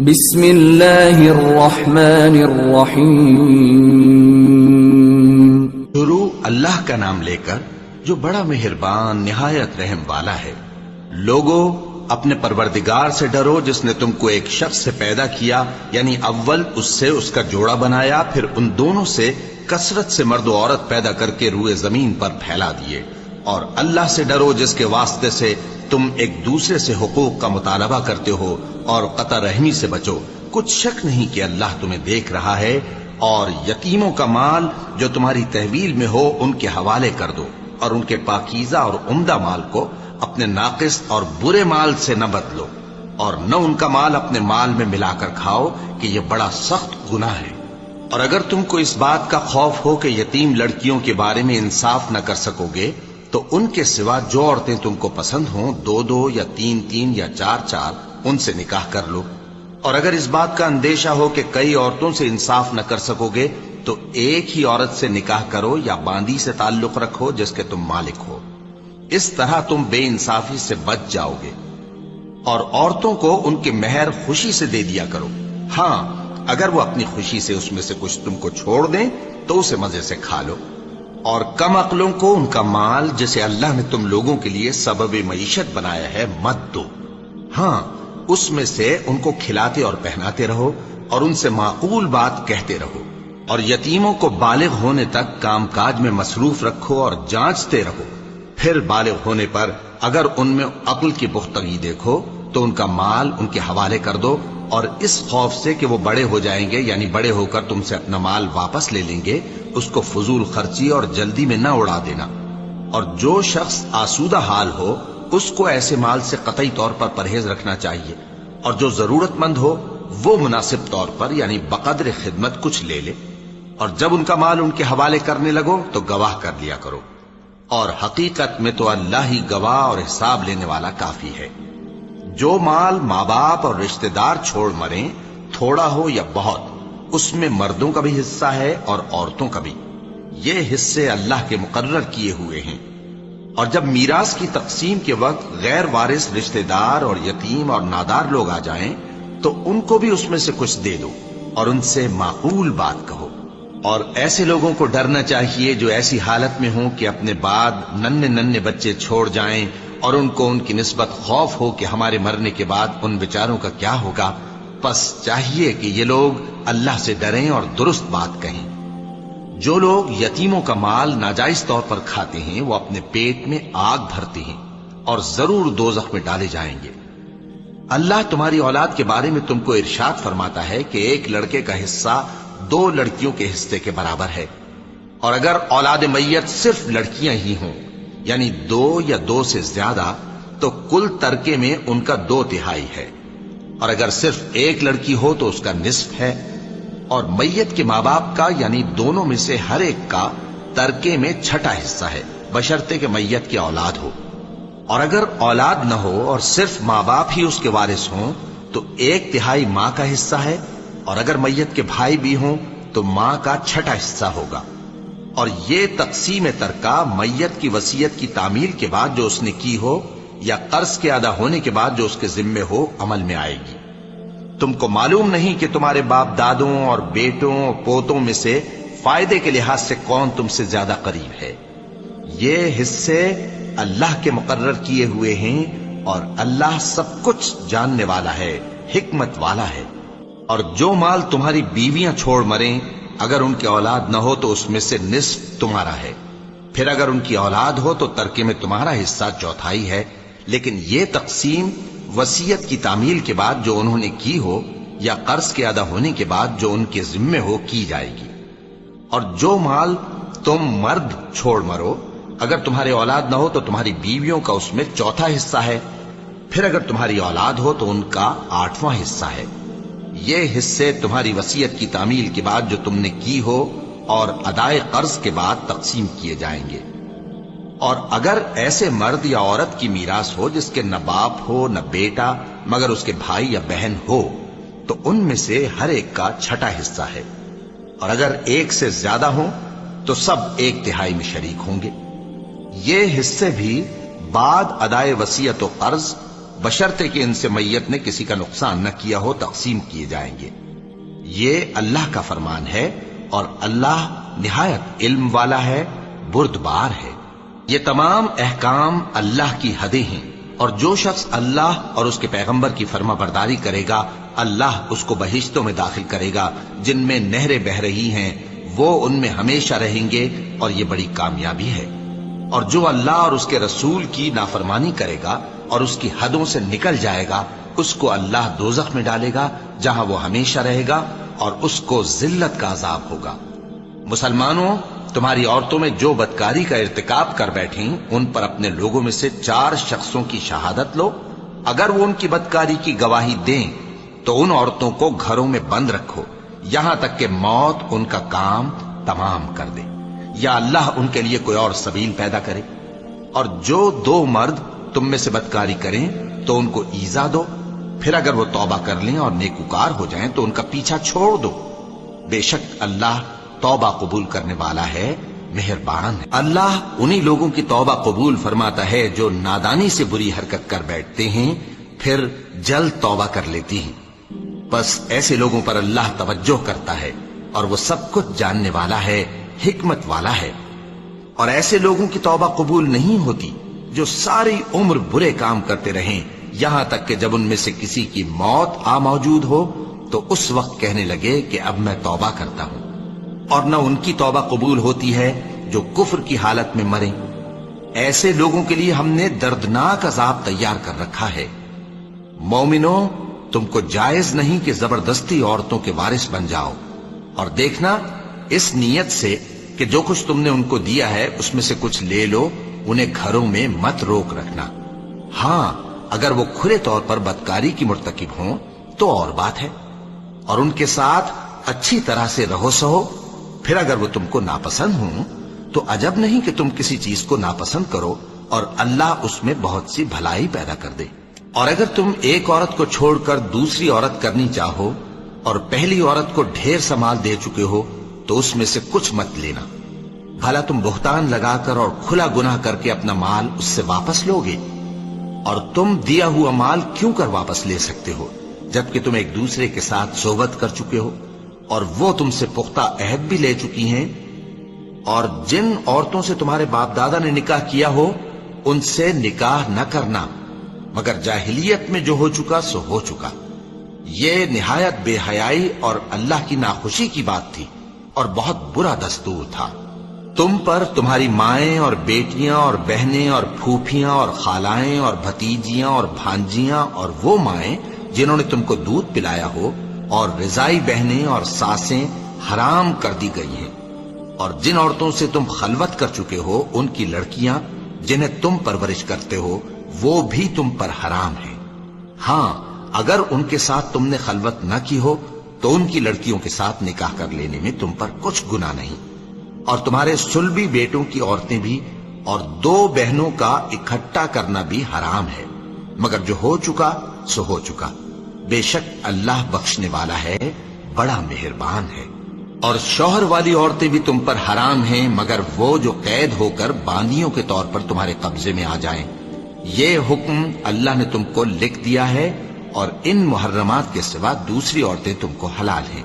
بسم اللہ الرحمن الرحیم۔ شروع اللہ کا نام لے کر جو بڑا مہربان نہایت رحم والا ہے۔ لوگو اپنے پروردگار سے ڈرو جس نے تم کو ایک شخص سے پیدا کیا، یعنی اول اس سے اس کا جوڑا بنایا، پھر ان دونوں سے کثرت سے مرد و عورت پیدا کر کے روئے زمین پر پھیلا دیے۔ اور اللہ سے ڈرو جس کے واسطے سے تم ایک دوسرے سے حقوق کا مطالبہ کرتے ہو، اور قطع رحمی سے بچو۔ کچھ شک نہیں کہ اللہ تمہیں دیکھ رہا ہے۔ اور یتیموں کا مال جو تمہاری تحویل میں ہو ان کے حوالے کر دو، اور ان کے پاکیزہ اور عمدہ مال کو اپنے ناقص اور برے مال سے نہ بدلو، اور نہ ان کا مال اپنے مال میں ملا کر کھاؤ کہ یہ بڑا سخت گناہ ہے۔ اور اگر تم کو اس بات کا خوف ہو کہ یتیم لڑکیوں کے بارے میں انصاف نہ کر سکو گے تو ان کے سوا جو عورتیں تم کو پسند ہوں، دو دو یا تین تین یا چار چار، ان سے نکاح کر لو۔ اور اگر اس بات کا اندیشہ ہو کہ کئی عورتوں سے انصاف نہ کر سکو گے تو ایک ہی عورت سے نکاح کرو یا باندی سے تعلق رکھو جس کے تم مالک ہو۔ اس طرح تم بے انصافی سے بچ جاؤ گے۔ اور عورتوں کو ان کے مہر خوشی سے دے دیا کرو۔ ہاں، اگر وہ اپنی خوشی سے اس میں سے کچھ تم کو چھوڑ دیں تو اسے مزے سے کھا لو۔ اور کم عقلوں کو ان کا مال جسے اللہ نے تم لوگوں کے لیے سبب معیشت بنایا ہے مت دو۔ ہاں، اس میں سے ان کو کھلاتے اور پہناتے رہو، اور ان سے معقول بات کہتے رہو۔ اور یتیموں کو بالغ ہونے تک کام کاج میں مصروف رکھو اور جانچتے رہو۔ پھر بالغ ہونے پر اگر ان میں عقل کی پختگی دیکھو تو ان کا مال ان کے حوالے کر دو، اور اس خوف سے کہ وہ بڑے ہو جائیں گے، یعنی بڑے ہو کر تم سے اپنا مال واپس لے لیں گے، اس کو فضول خرچی اور جلدی میں نہ اڑا دینا۔ اور جو شخص آسودہ حال ہو اس کو ایسے مال سے قطعی طور پر پرہیز رکھنا چاہیے، اور جو ضرورت مند ہو وہ مناسب طور پر یعنی بقدر خدمت کچھ لے لے۔ اور جب ان کا مال ان کے حوالے کرنے لگو تو گواہ کر لیا کرو، اور حقیقت میں تو اللہ ہی گواہ اور حساب لینے والا کافی ہے۔ جو مال ماں باپ اور رشتہ دار چھوڑ مریں، تھوڑا ہو یا بہت، اس میں مردوں کا بھی حصہ ہے اور عورتوں کا بھی۔ یہ حصے اللہ کے مقرر کیے ہوئے ہیں۔ اور جب میراث کی تقسیم کے وقت غیر وارث رشتہ دار اور یتیم اور نادار لوگ آ جائیں تو ان کو بھی اس میں سے کچھ دے دو، اور ان سے معقول بات کہو۔ اور ایسے لوگوں کو ڈرنا چاہیے جو ایسی حالت میں ہوں کہ اپنے بعد ننھے ننھے بچے چھوڑ جائیں، اور ان کو ان کی نسبت خوف ہو کہ ہمارے مرنے کے بعد ان بیچاروں کا کیا ہوگا۔ پس چاہیے کہ یہ لوگ اللہ سے ڈریں اور درست بات کہیں۔ جو لوگ یتیموں کا مال ناجائز طور پر کھاتے ہیں وہ اپنے پیٹ میں آگ بھرتے ہیں اور ضرور دوزخ میں ڈالے جائیں گے۔ اللہ تمہاری اولاد کے بارے میں تم کو ارشاد فرماتا ہے کہ ایک لڑکے کا حصہ دو لڑکیوں کے حصے کے برابر ہے، اور اگر اولاد میت صرف لڑکیاں ہی ہوں، یعنی دو یا دو سے زیادہ، تو کل ترکے میں ان کا 2/3 ہے۔ اور اگر صرف ایک لڑکی ہو تو اس کا نصف ہے۔ اور میت کے ماں باپ کا یعنی دونوں میں سے ہر ایک کا ترکے میں 6واں حصہ ہے، بشرطے کہ میت کی اولاد ہو۔ اور اگر اولاد نہ ہو اور صرف ماں باپ ہی اس کے وارث ہوں تو 1/3 ماں کا حصہ ہے، اور اگر میت کے بھائی بھی ہوں تو ماں کا 6واں حصہ ہوگا۔ اور یہ تقسیم ترکہ میت کی وصیت کی تعمیل کے بعد جو اس نے کی ہو یا قرض کے ادا ہونے کے بعد جو اس کے ذمے ہو عمل میں آئے گی۔ تم کو معلوم نہیں کہ تمہارے باپ دادوں اور بیٹوں اور پوتوں میں سے فائدے کے لحاظ سے کون تم سے زیادہ قریب ہے۔ یہ حصے اللہ کے مقرر کیے ہوئے ہیں، اور اللہ سب کچھ جاننے والا ہے، حکمت والا ہے۔ اور جو مال تمہاری بیویاں چھوڑ مریں، اگر ان کی اولاد نہ ہو تو اس میں سے نصف تمہارا ہے۔ پھر اگر ان کی اولاد ہو تو ترکے میں تمہارا حصہ 1/4 ہے، لیکن یہ تقسیم وصیت کی تعمیل کے بعد جو انہوں نے کی ہو یا قرض کے ادا ہونے کے بعد جو ان کے ذمے ہو کی جائے گی۔ اور جو مال تم مرد چھوڑ مرو، اگر تمہارے اولاد نہ ہو تو تمہاری بیویوں کا اس میں 1/4 حصہ ہے۔ پھر اگر تمہاری اولاد ہو تو ان کا 8واں حصہ ہے۔ یہ حصے تمہاری وصیت کی تعمیل کے بعد جو تم نے کی ہو اور ادائے قرض کے بعد تقسیم کیے جائیں گے۔ اور اگر ایسے مرد یا عورت کی میراث ہو جس کے نہ باپ ہو نہ بیٹا مگر اس کے بھائی یا بہن ہو تو ان میں سے ہر ایک کا 6واں حصہ ہے۔ اور اگر ایک سے زیادہ ہوں تو سب 1/3 میں شریک ہوں گے۔ یہ حصے بھی بعد ادائے وصیت و قرض بشرطے کہ ان سے میت نے کسی کا نقصان نہ کیا ہو تقسیم کیے جائیں گے۔ یہ اللہ کا فرمان ہے اور اللہ نہایت علم والا ہے، بردبار ہے۔ یہ تمام احکام اللہ کی حدیں ہیں، اور جو شخص اللہ اور اس کے پیغمبر کی فرما برداری کرے گا اللہ اس کو بہشتوں میں داخل کرے گا جن میں نہریں بہ رہی ہیں، وہ ان میں ہمیشہ رہیں گے، اور یہ بڑی کامیابی ہے۔ اور جو اللہ اور اس کے رسول کی نافرمانی کرے گا اور اس کی حدوں سے نکل جائے گا اس کو اللہ دوزخ میں ڈالے گا جہاں وہ ہمیشہ رہے گا، اور اس کو ذلت کا عذاب ہوگا۔ مسلمانوں، تمہاری عورتوں میں جو بدکاری کا ارتکاب کر بیٹھیں ان پر اپنے لوگوں میں سے 4 شخصوں کی شہادت لو۔ اگر وہ ان کی بدکاری کی گواہی دیں تو ان عورتوں کو گھروں میں بند رکھو یہاں تک کہ موت ان کا کام تمام کر دے، یا اللہ ان کے لیے کوئی اور سبیل پیدا کرے۔ اور جو 2 مرد تم میں سے بدکاری کریں تو ان کو ایذا دو، پھر اگر وہ توبہ کر لیں اور نیکوکار ہو جائیں تو ان کا پیچھا چھوڑ دو۔ بے شک اللہ توبہ قبول کرنے والا ہے، مہربان ہے۔ اللہ انہی لوگوں کی توبہ قبول فرماتا ہے جو نادانی سے بری حرکت کر بیٹھتے ہیں پھر جلد توبہ کر لیتی ہیں، بس ایسے لوگوں پر اللہ توجہ کرتا ہے اور وہ سب کچھ جاننے والا ہے، حکمت والا ہے۔ اور ایسے لوگوں کی توبہ قبول نہیں ہوتی جو ساری عمر برے کام کرتے رہیں یہاں تک کہ جب ان میں سے کسی کی موت آ موجود ہو تو اس وقت کہنے لگے کہ اب میں توبہ کرتا ہوں۔ اور نہ ان کی توبہ قبول ہوتی ہے جو کفر کی حالت میں مریں۔ ایسے لوگوں کے لیے ہم نے دردناک عذاب تیار کر رکھا ہے۔ مومنوں، تم کو جائز نہیں کہ زبردستی عورتوں کے وارث بن جاؤ، اور دیکھنا اس نیت سے کہ جو کچھ تم نے ان کو دیا ہے اس میں سے کچھ لے لو، انہیں گھروں میں مت روک رکھنا۔ ہاں، اگر وہ کھلے طور پر بدکاری کی مرتکب ہوں تو اور بات ہے، اور ان کے ساتھ اچھی طرح سے رہو سہو۔ پھر اگر وہ تم کو ناپسند ہوں تو عجب نہیں کہ تم کسی چیز کو ناپسند کرو اور اللہ اس میں بہت سی بھلائی پیدا کر دے۔ اور اگر تم ایک عورت کو چھوڑ کر دوسری عورت کرنی چاہو اور پہلی عورت کو ڈھیر سا مال دے چکے ہو تو اس میں سے کچھ مت لینا، بھلا تم بہتان لگا کر اور کھلا گناہ کر کے اپنا مال اس سے واپس لوگے؟ اور تم دیا ہوا مال کیوں کر واپس لے سکتے ہو جبکہ تم ایک دوسرے کے ساتھ صحبت کر چکے ہو اور وہ تم سے پختہ عہد بھی لے چکی ہیں؟ اور جن عورتوں سے تمہارے باپ دادا نے نکاح کیا ہو ان سے نکاح نہ کرنا مگر جاہلیت میں جو ہو چکا سو ہو چکا۔ یہ نہایت بے حیائی اور اللہ کی ناخوشی کی بات تھی اور بہت برا دستور تھا۔ تم پر تمہاری مائیں اور بیٹیاں اور بہنیں اور پھوپھیاں اور خالائیں اور بھتیجیاں اور بھانجیاں اور وہ مائیں جنہوں نے تم کو دودھ پلایا ہو اور رضائی بہنیں اور ساسیں حرام کر دی گئی ہیں، اور جن عورتوں سے تم خلوت کر چکے ہو ان کی لڑکیاں جنہیں تم پرورش کرتے ہو وہ بھی تم پر حرام ہیں۔ ہاں، اگر ان کے ساتھ تم نے خلوت نہ کی ہو تو ان کی لڑکیوں کے ساتھ نکاح کر لینے میں تم پر کچھ گناہ نہیں۔ اور تمہارے صلبی بیٹوں کی عورتیں بھی اور 2 بہنوں کا اکٹھا کرنا بھی حرام ہے، مگر جو ہو چکا سو ہو چکا۔ بے شک اللہ بخشنے والا ہے، بڑا مہربان ہے۔ اور شوہر والی عورتیں بھی تم پر حرام ہیں مگر وہ جو قید ہو کر باندیوں کے طور پر تمہارے قبضے میں آ جائیں۔ یہ حکم اللہ نے تم کو لکھ دیا ہے، اور ان محرمات کے سوا دوسری عورتیں تم کو حلال ہیں،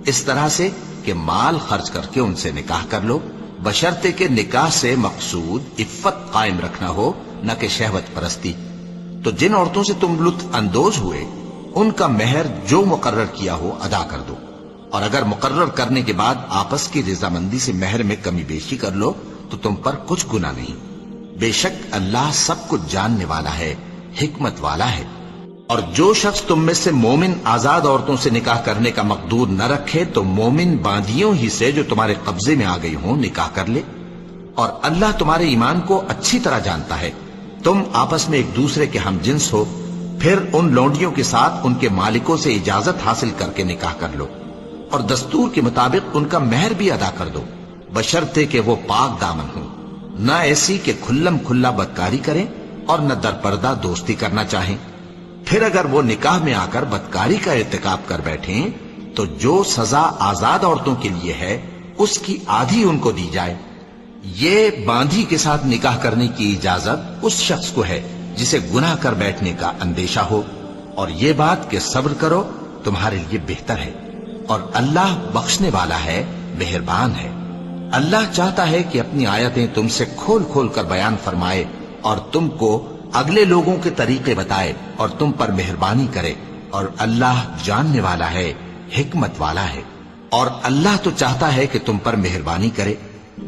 اس طرح سے کہ مال خرچ کر کے ان سے نکاح کر لو، بشرطے کہ نکاح سے مقصود عفت قائم رکھنا ہو نہ کہ شہوت پرستی۔ تو جن عورتوں سے تم لطف اندوز ہوئے ان کا مہر جو مقرر کیا ہو ادا کر دو، اور اگر مقرر کرنے کے بعد آپس کی رضامندی سے مہر میں کمی بیشی کر لو تو تم پر کچھ گناہ نہیں۔ بے شک اللہ سب کچھ جاننے والا ہے، حکمت والا ہے۔ اور جو شخص تم میں سے مومن آزاد عورتوں سے نکاح کرنے کا مقدور نہ رکھے تو مومن باندیوں ہی سے جو تمہارے قبضے میں آ گئی ہوں نکاح کر لے، اور اللہ تمہارے ایمان کو اچھی طرح جانتا ہے۔ تم آپس میں ایک دوسرے کے ہم جنس ہو، پھر ان لونڈیوں کے ساتھ ان کے مالکوں سے اجازت حاصل کر کے نکاح کر لو، اور دستور کے مطابق ان کا مہر بھی ادا کر دو، بشرطے کہ وہ پاک دامن ہوں، نہ ایسی کہ کھلم کھلا بدکاری کریں اور نہ در پردہ دوستی کرنا چاہیں۔ پھر اگر وہ نکاح میں آ کر بدکاری کا ارتکاب کر بیٹھیں تو جو سزا آزاد عورتوں کے لیے ہے اس کی آدھی ان کو دی جائے۔ یہ باندھی کے ساتھ نکاح کرنے کی اجازت اس شخص کو ہے جسے گناہ کر بیٹھنے کا اندیشہ ہو، اور یہ بات کہ صبر کرو تمہارے لیے بہتر ہے، اور اللہ بخشنے والا ہے، مہربان ہے۔ اللہ چاہتا ہے کہ اپنی آیتیں تم سے کھول کھول کر بیان فرمائے اور تم کو اگلے لوگوں کے طریقے بتائے اور تم پر مہربانی کرے، اور اللہ جاننے والا ہے، حکمت والا ہے۔ اور اللہ تو چاہتا ہے کہ تم پر مہربانی کرے،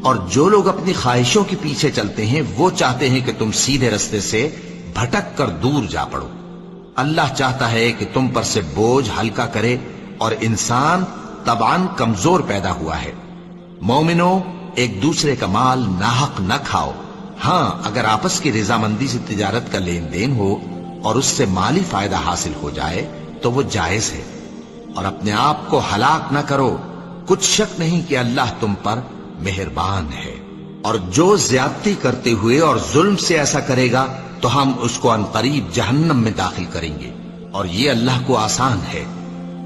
اور جو لوگ اپنی خواہشوں کے پیچھے چلتے ہیں وہ چاہتے ہیں کہ تم سیدھے رستے سے بھٹک کر دور جا پڑو۔ اللہ چاہتا ہے کہ تم پر سے بوجھ ہلکا کرے، اور انسان طبعاً کمزور پیدا ہوا ہے۔ مومنو، ایک دوسرے کا مال ناحق نہ کھاؤ، ہاں اگر آپس کی رضامندی سے تجارت کا لین دین ہو اور اس سے مالی فائدہ حاصل ہو جائے تو وہ جائز ہے، اور اپنے آپ کو ہلاک نہ کرو، کچھ شک نہیں کہ اللہ تم پر مہربان ہے۔ اور جو زیادتی کرتے ہوئے اور ظلم سے ایسا کرے گا تو ہم اس کو عنقریب جہنم میں داخل کریں گے، اور یہ اللہ کو آسان ہے۔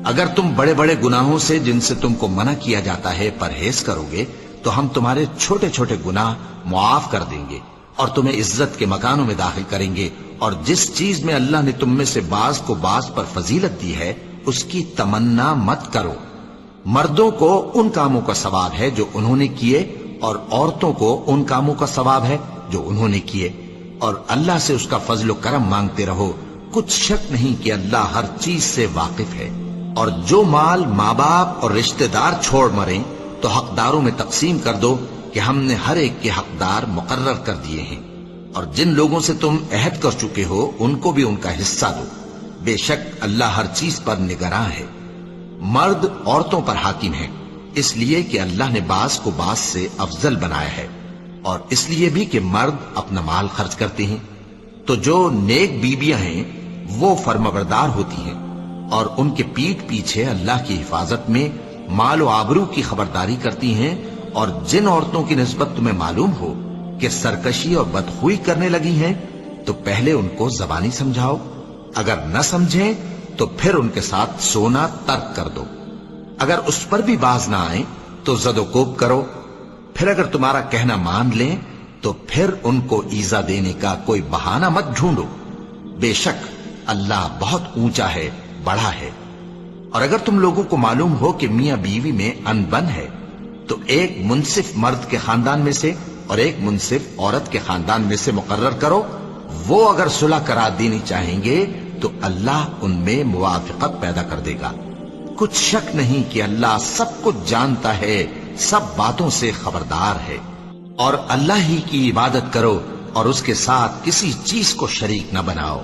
اگر تم بڑے بڑے گناہوں سے جن سے تم کو منع کیا جاتا ہے پرہیز کرو گے تو ہم تمہارے چھوٹے چھوٹے گناہ معاف کر دیں گے اور تمہیں عزت کے مکانوں میں داخل کریں گے، اور جس چیز میں اللہ نے تم میں سے بعض کو بعض پر فضیلت دی ہے اس کی تمنا مت کرو۔ مردوں کو ان کاموں کا ثواب ہے جو انہوں نے کیے، اور عورتوں کو ان کاموں کا ثواب ہے جو انہوں نے کیے، اور اللہ سے اس کا فضل و کرم مانگتے رہو، کچھ شک نہیں کہ اللہ ہر چیز سے واقف ہے۔ اور جو مال ماں باپ اور رشتہ دار چھوڑ مریں تو حقداروں میں تقسیم کر دو کہ ہم نے ہر ایک کے حقدار مقرر کر دیے ہیں، اور جن لوگوں سے تم عہد کر چکے ہو ان کو بھی ان کا حصہ دو، بے شک اللہ ہر چیز پر نگراں ہے۔ مرد عورتوں پر حاکم ہیں، اس لیے کہ اللہ نے بعض کو بعض سے افضل بنایا ہے، اور اس لیے بھی کہ مرد اپنا مال خرچ کرتے ہیں، تو جو نیک بیویاں ہیں وہ فرمانبردار ہوتی ہیں، اور ان کے پیٹھ پیچھے اللہ کی حفاظت میں مال و آبرو کی خبرداری کرتی ہیں۔ اور جن عورتوں کی نسبت تمہیں معلوم ہو کہ سرکشی اور بدخوئی کرنے لگی ہیں تو پہلے ان کو زبانی سمجھاؤ، اگر نہ سمجھیں تو پھر ان کے ساتھ سونا ترک کر دو، اگر اس پر بھی باز نہ آئیں تو زد و کوب کرو، پھر اگر تمہارا کہنا مان لیں تو پھر ان کو ایذا دینے کا کوئی بہانہ مت ڈھونڈو، بے شک اللہ بہت اونچا ہے، بڑا ہے۔ اور اگر تم لوگوں کو معلوم ہو کہ میاں بیوی میں انبن ہے تو ایک منصف مرد کے خاندان میں سے اور ایک منصف عورت کے خاندان میں سے مقرر کرو، وہ اگر صلح کرا دینی چاہیں گے تو اللہ ان میں موافقت پیدا کر دے گا۔ کچھ شک نہیں کہ اللہ سب کچھ جانتا ہے، سب باتوں سے خبردار ہے۔ اور اللہ ہی کی عبادت کرو اور اس کے ساتھ کسی چیز کو شریک نہ بناؤ،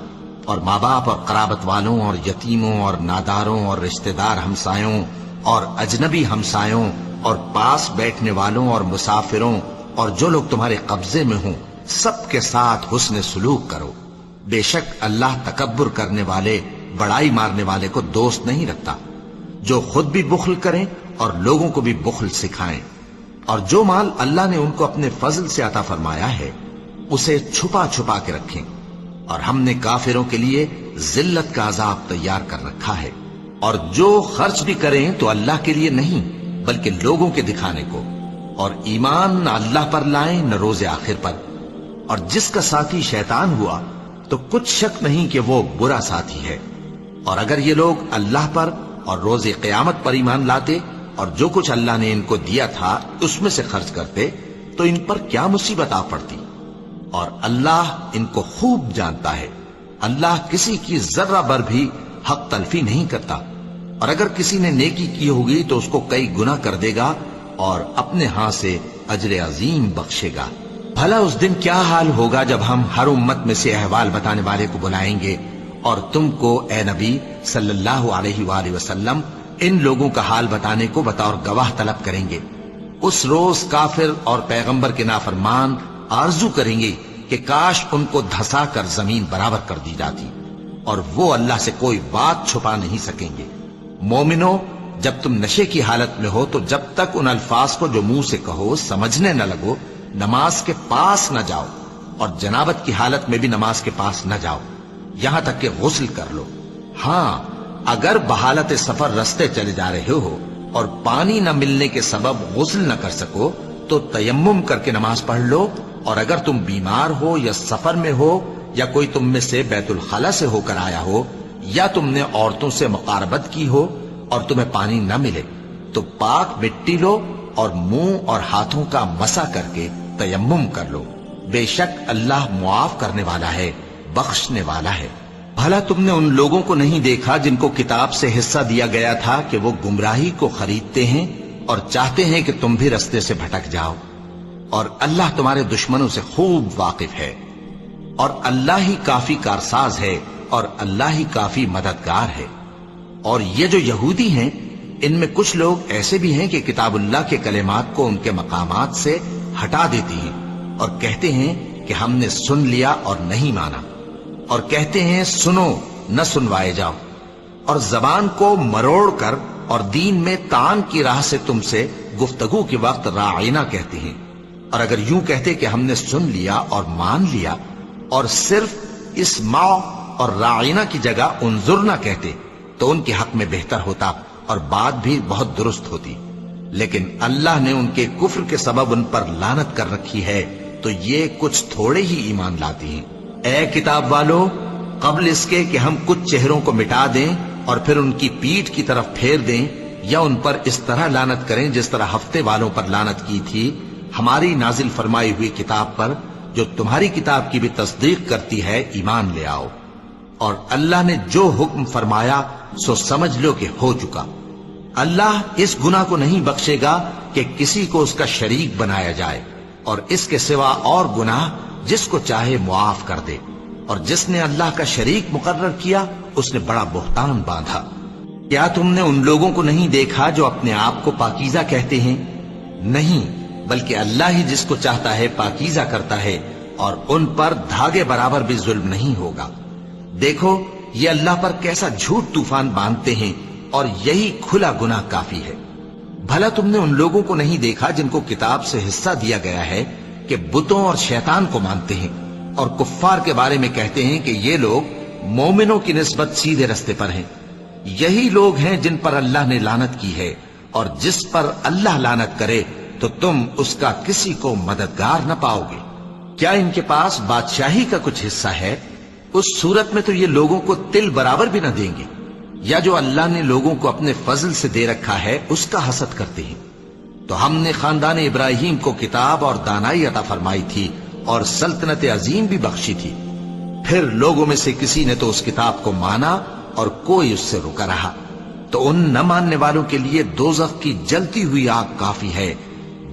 اور ماں باپ اور قرابت والوں اور یتیموں اور ناداروں اور رشتہ دار ہمسایوں اور اجنبی ہمسایوں اور پاس بیٹھنے والوں اور مسافروں اور جو لوگ تمہارے قبضے میں ہوں سب کے ساتھ حسن سلوک کرو، بے شک اللہ تکبر کرنے والے، بڑائی مارنے والے کو دوست نہیں رکھتا۔ جو خود بھی بخل کریں اور لوگوں کو بھی بخل سکھائیں، اور جو مال اللہ نے ان کو اپنے فضل سے عطا فرمایا ہے اسے چھپا چھپا کے رکھیں، اور ہم نے کافروں کے لیے ذلت کا عذاب تیار کر رکھا ہے۔ اور جو خرچ بھی کریں تو اللہ کے لیے نہیں بلکہ لوگوں کے دکھانے کو، اور ایمان نہ اللہ پر لائیں نہ روز آخر پر، اور جس کا ساتھی شیطان ہوا تو کچھ شک نہیں کہ وہ برا ساتھی ہے۔ اور اگر یہ لوگ اللہ پر اور روز قیامت پر ایمان لاتے اور جو کچھ اللہ نے ان کو دیا تھا اس میں سے خرچ کرتے تو ان پر کیا مصیبت آ پڑتی، اور اللہ ان کو خوب جانتا ہے۔ اللہ کسی کی ذرہ بر بھی حق تلفی نہیں کرتا، اور اگر کسی نے نیکی کی ہوگی تو اس کو کئی گنا کر دے گا اور اپنے ہاں سے اجر عظیم بخشے گا۔ بھلا اس دن کیا حال ہوگا جب ہم ہر امت میں سے احوال بتانے والے کو بلائیں گے اور تم کو اے نبی صلی اللہ علیہ وآلہ وسلم ان لوگوں کا حال بتانے کو بطور گواہ طلب کریں گے۔ اس روز کافر اور پیغمبر کے نافرمان آرزو کریں گے کہ کاش ان کو دھسا کر زمین برابر کر دی جاتی، اور وہ اللہ سے کوئی بات چھپا نہیں سکیں گے۔ مومنو، جب تم نشے کی حالت میں ہو تو جب تک ان الفاظ کو جو منہ سے کہو سمجھنے نہ لگو نماز کے پاس نہ جاؤ، اور جنابت کی حالت میں بھی نماز کے پاس نہ جاؤ یہاں تک کہ غسل کر لو۔ ہاں، اگر بحالت سفر رستے چلے جا رہے ہو اور پانی نہ ملنے کے سبب غسل نہ کر سکو تو تیمم کر کے نماز پڑھ لو، اور اگر تم بیمار ہو یا سفر میں ہو یا کوئی تم میں سے بیت الخلا سے ہو کر آیا ہو، یا تم نے عورتوں سے مقاربت کی ہو اور تمہیں پانی نہ ملے، تو پاک مٹی لو اور منہ اور ہاتھوں کا مسح کر کے تیمم کر لو، بے شک اللہ معاف کرنے والا ہے، بخشنے والا ہے۔ بھلا تم نے ان لوگوں کو نہیں دیکھا جن کو کتاب سے حصہ دیا گیا تھا کہ وہ گمراہی کو خریدتے ہیں اور چاہتے ہیں کہ تم بھی رستے سے بھٹک جاؤ، اور اللہ تمہارے دشمنوں سے خوب واقف ہے، اور اللہ ہی کافی کارساز ہے، اور اللہ ہی کافی مددگار ہے۔ اور یہ جو یہودی ہیں، ان میں کچھ لوگ ایسے بھی ہیں کہ کتاب اللہ کے کلمات کو ان کے مقامات سے ہٹا دیتی ہیں اور کہتے ہیں کہ ہم نے سن لیا اور نہیں مانا، اور کہتے ہیں سنو نہ سنوائے جاؤ، اور زبان کو مروڑ کر اور دین میں طعن کی راہ سے تم سے گفتگو کے وقت راعینا کہتے ہیں، اور اگر یوں کہتے کہ ہم نے سن لیا اور مان لیا، اور صرف اسمع اور راعینا کی جگہ انظرنا کہتے، تو ان کے حق میں بہتر ہوتا اور بات بھی بہت درست ہوتی، لیکن اللہ نے ان کے کفر کے سبب ان پر لعنت کر رکھی ہے، تو یہ کچھ تھوڑے ہی ایمان لاتی ہیں۔ اے کتاب والو، قبل اس کے کہ ہم کچھ چہروں کو مٹا دیں اور پھر ان کی پیٹھ کی طرف پھیر دیں یا ان پر اس طرح لعنت کریں جس طرح ہفتے والوں پر لعنت کی تھی، ہماری نازل فرمائی ہوئی کتاب پر جو تمہاری کتاب کی بھی تصدیق کرتی ہے ایمان لے آؤ، اور اللہ نے جو حکم فرمایا سو سمجھ لو کہ ہو چکا۔ اللہ اس گناہ کو نہیں بخشے گا کہ کسی کو اس کا شریک بنایا جائے، اور اس کے سوا اور گناہ جس کو چاہے معاف کر دے، اور جس نے اللہ کا شریک مقرر کیا اس نے بڑا بہتان باندھا۔ کیا تم نے ان لوگوں کو نہیں دیکھا جو اپنے آپ کو پاکیزہ کہتے ہیں؟ نہیں، بلکہ اللہ ہی جس کو چاہتا ہے پاکیزہ کرتا ہے، اور ان پر دھاگے برابر بھی ظلم نہیں ہوگا۔ دیکھو یہ اللہ پر کیسا جھوٹ طوفان باندھتے ہیں، اور یہی کھلا گناہ کافی ہے۔ بھلا تم نے ان لوگوں کو نہیں دیکھا جن کو کتاب سے حصہ دیا گیا ہے کہ بتوں اور شیطان کو مانتے ہیں، اور کفار کے بارے میں کہتے ہیں کہ یہ لوگ مومنوں کی نسبت سیدھے رستے پر ہیں۔ یہی لوگ ہیں جن پر اللہ نے لعنت کی ہے، اور جس پر اللہ لعنت کرے تو تم اس کا کسی کو مددگار نہ پاؤ گے۔ کیا ان کے پاس بادشاہی کا کچھ حصہ ہے؟ اس صورت میں تو یہ لوگوں کو تل برابر بھی نہ دیں گے، یا جو اللہ نے لوگوں کو اپنے فضل سے دے رکھا ہے اس کا حسد کرتے ہیں۔ تو ہم نے خاندان ابراہیم کو کتاب اور دانائی عطا فرمائی تھی اور سلطنت عظیم بھی بخشی تھی، پھر لوگوں میں سے کسی نے تو اس کتاب کو مانا اور کوئی اس سے رکا رہا، تو ان نہ ماننے والوں کے لیے دوزخ کی جلتی ہوئی آگ کافی ہے۔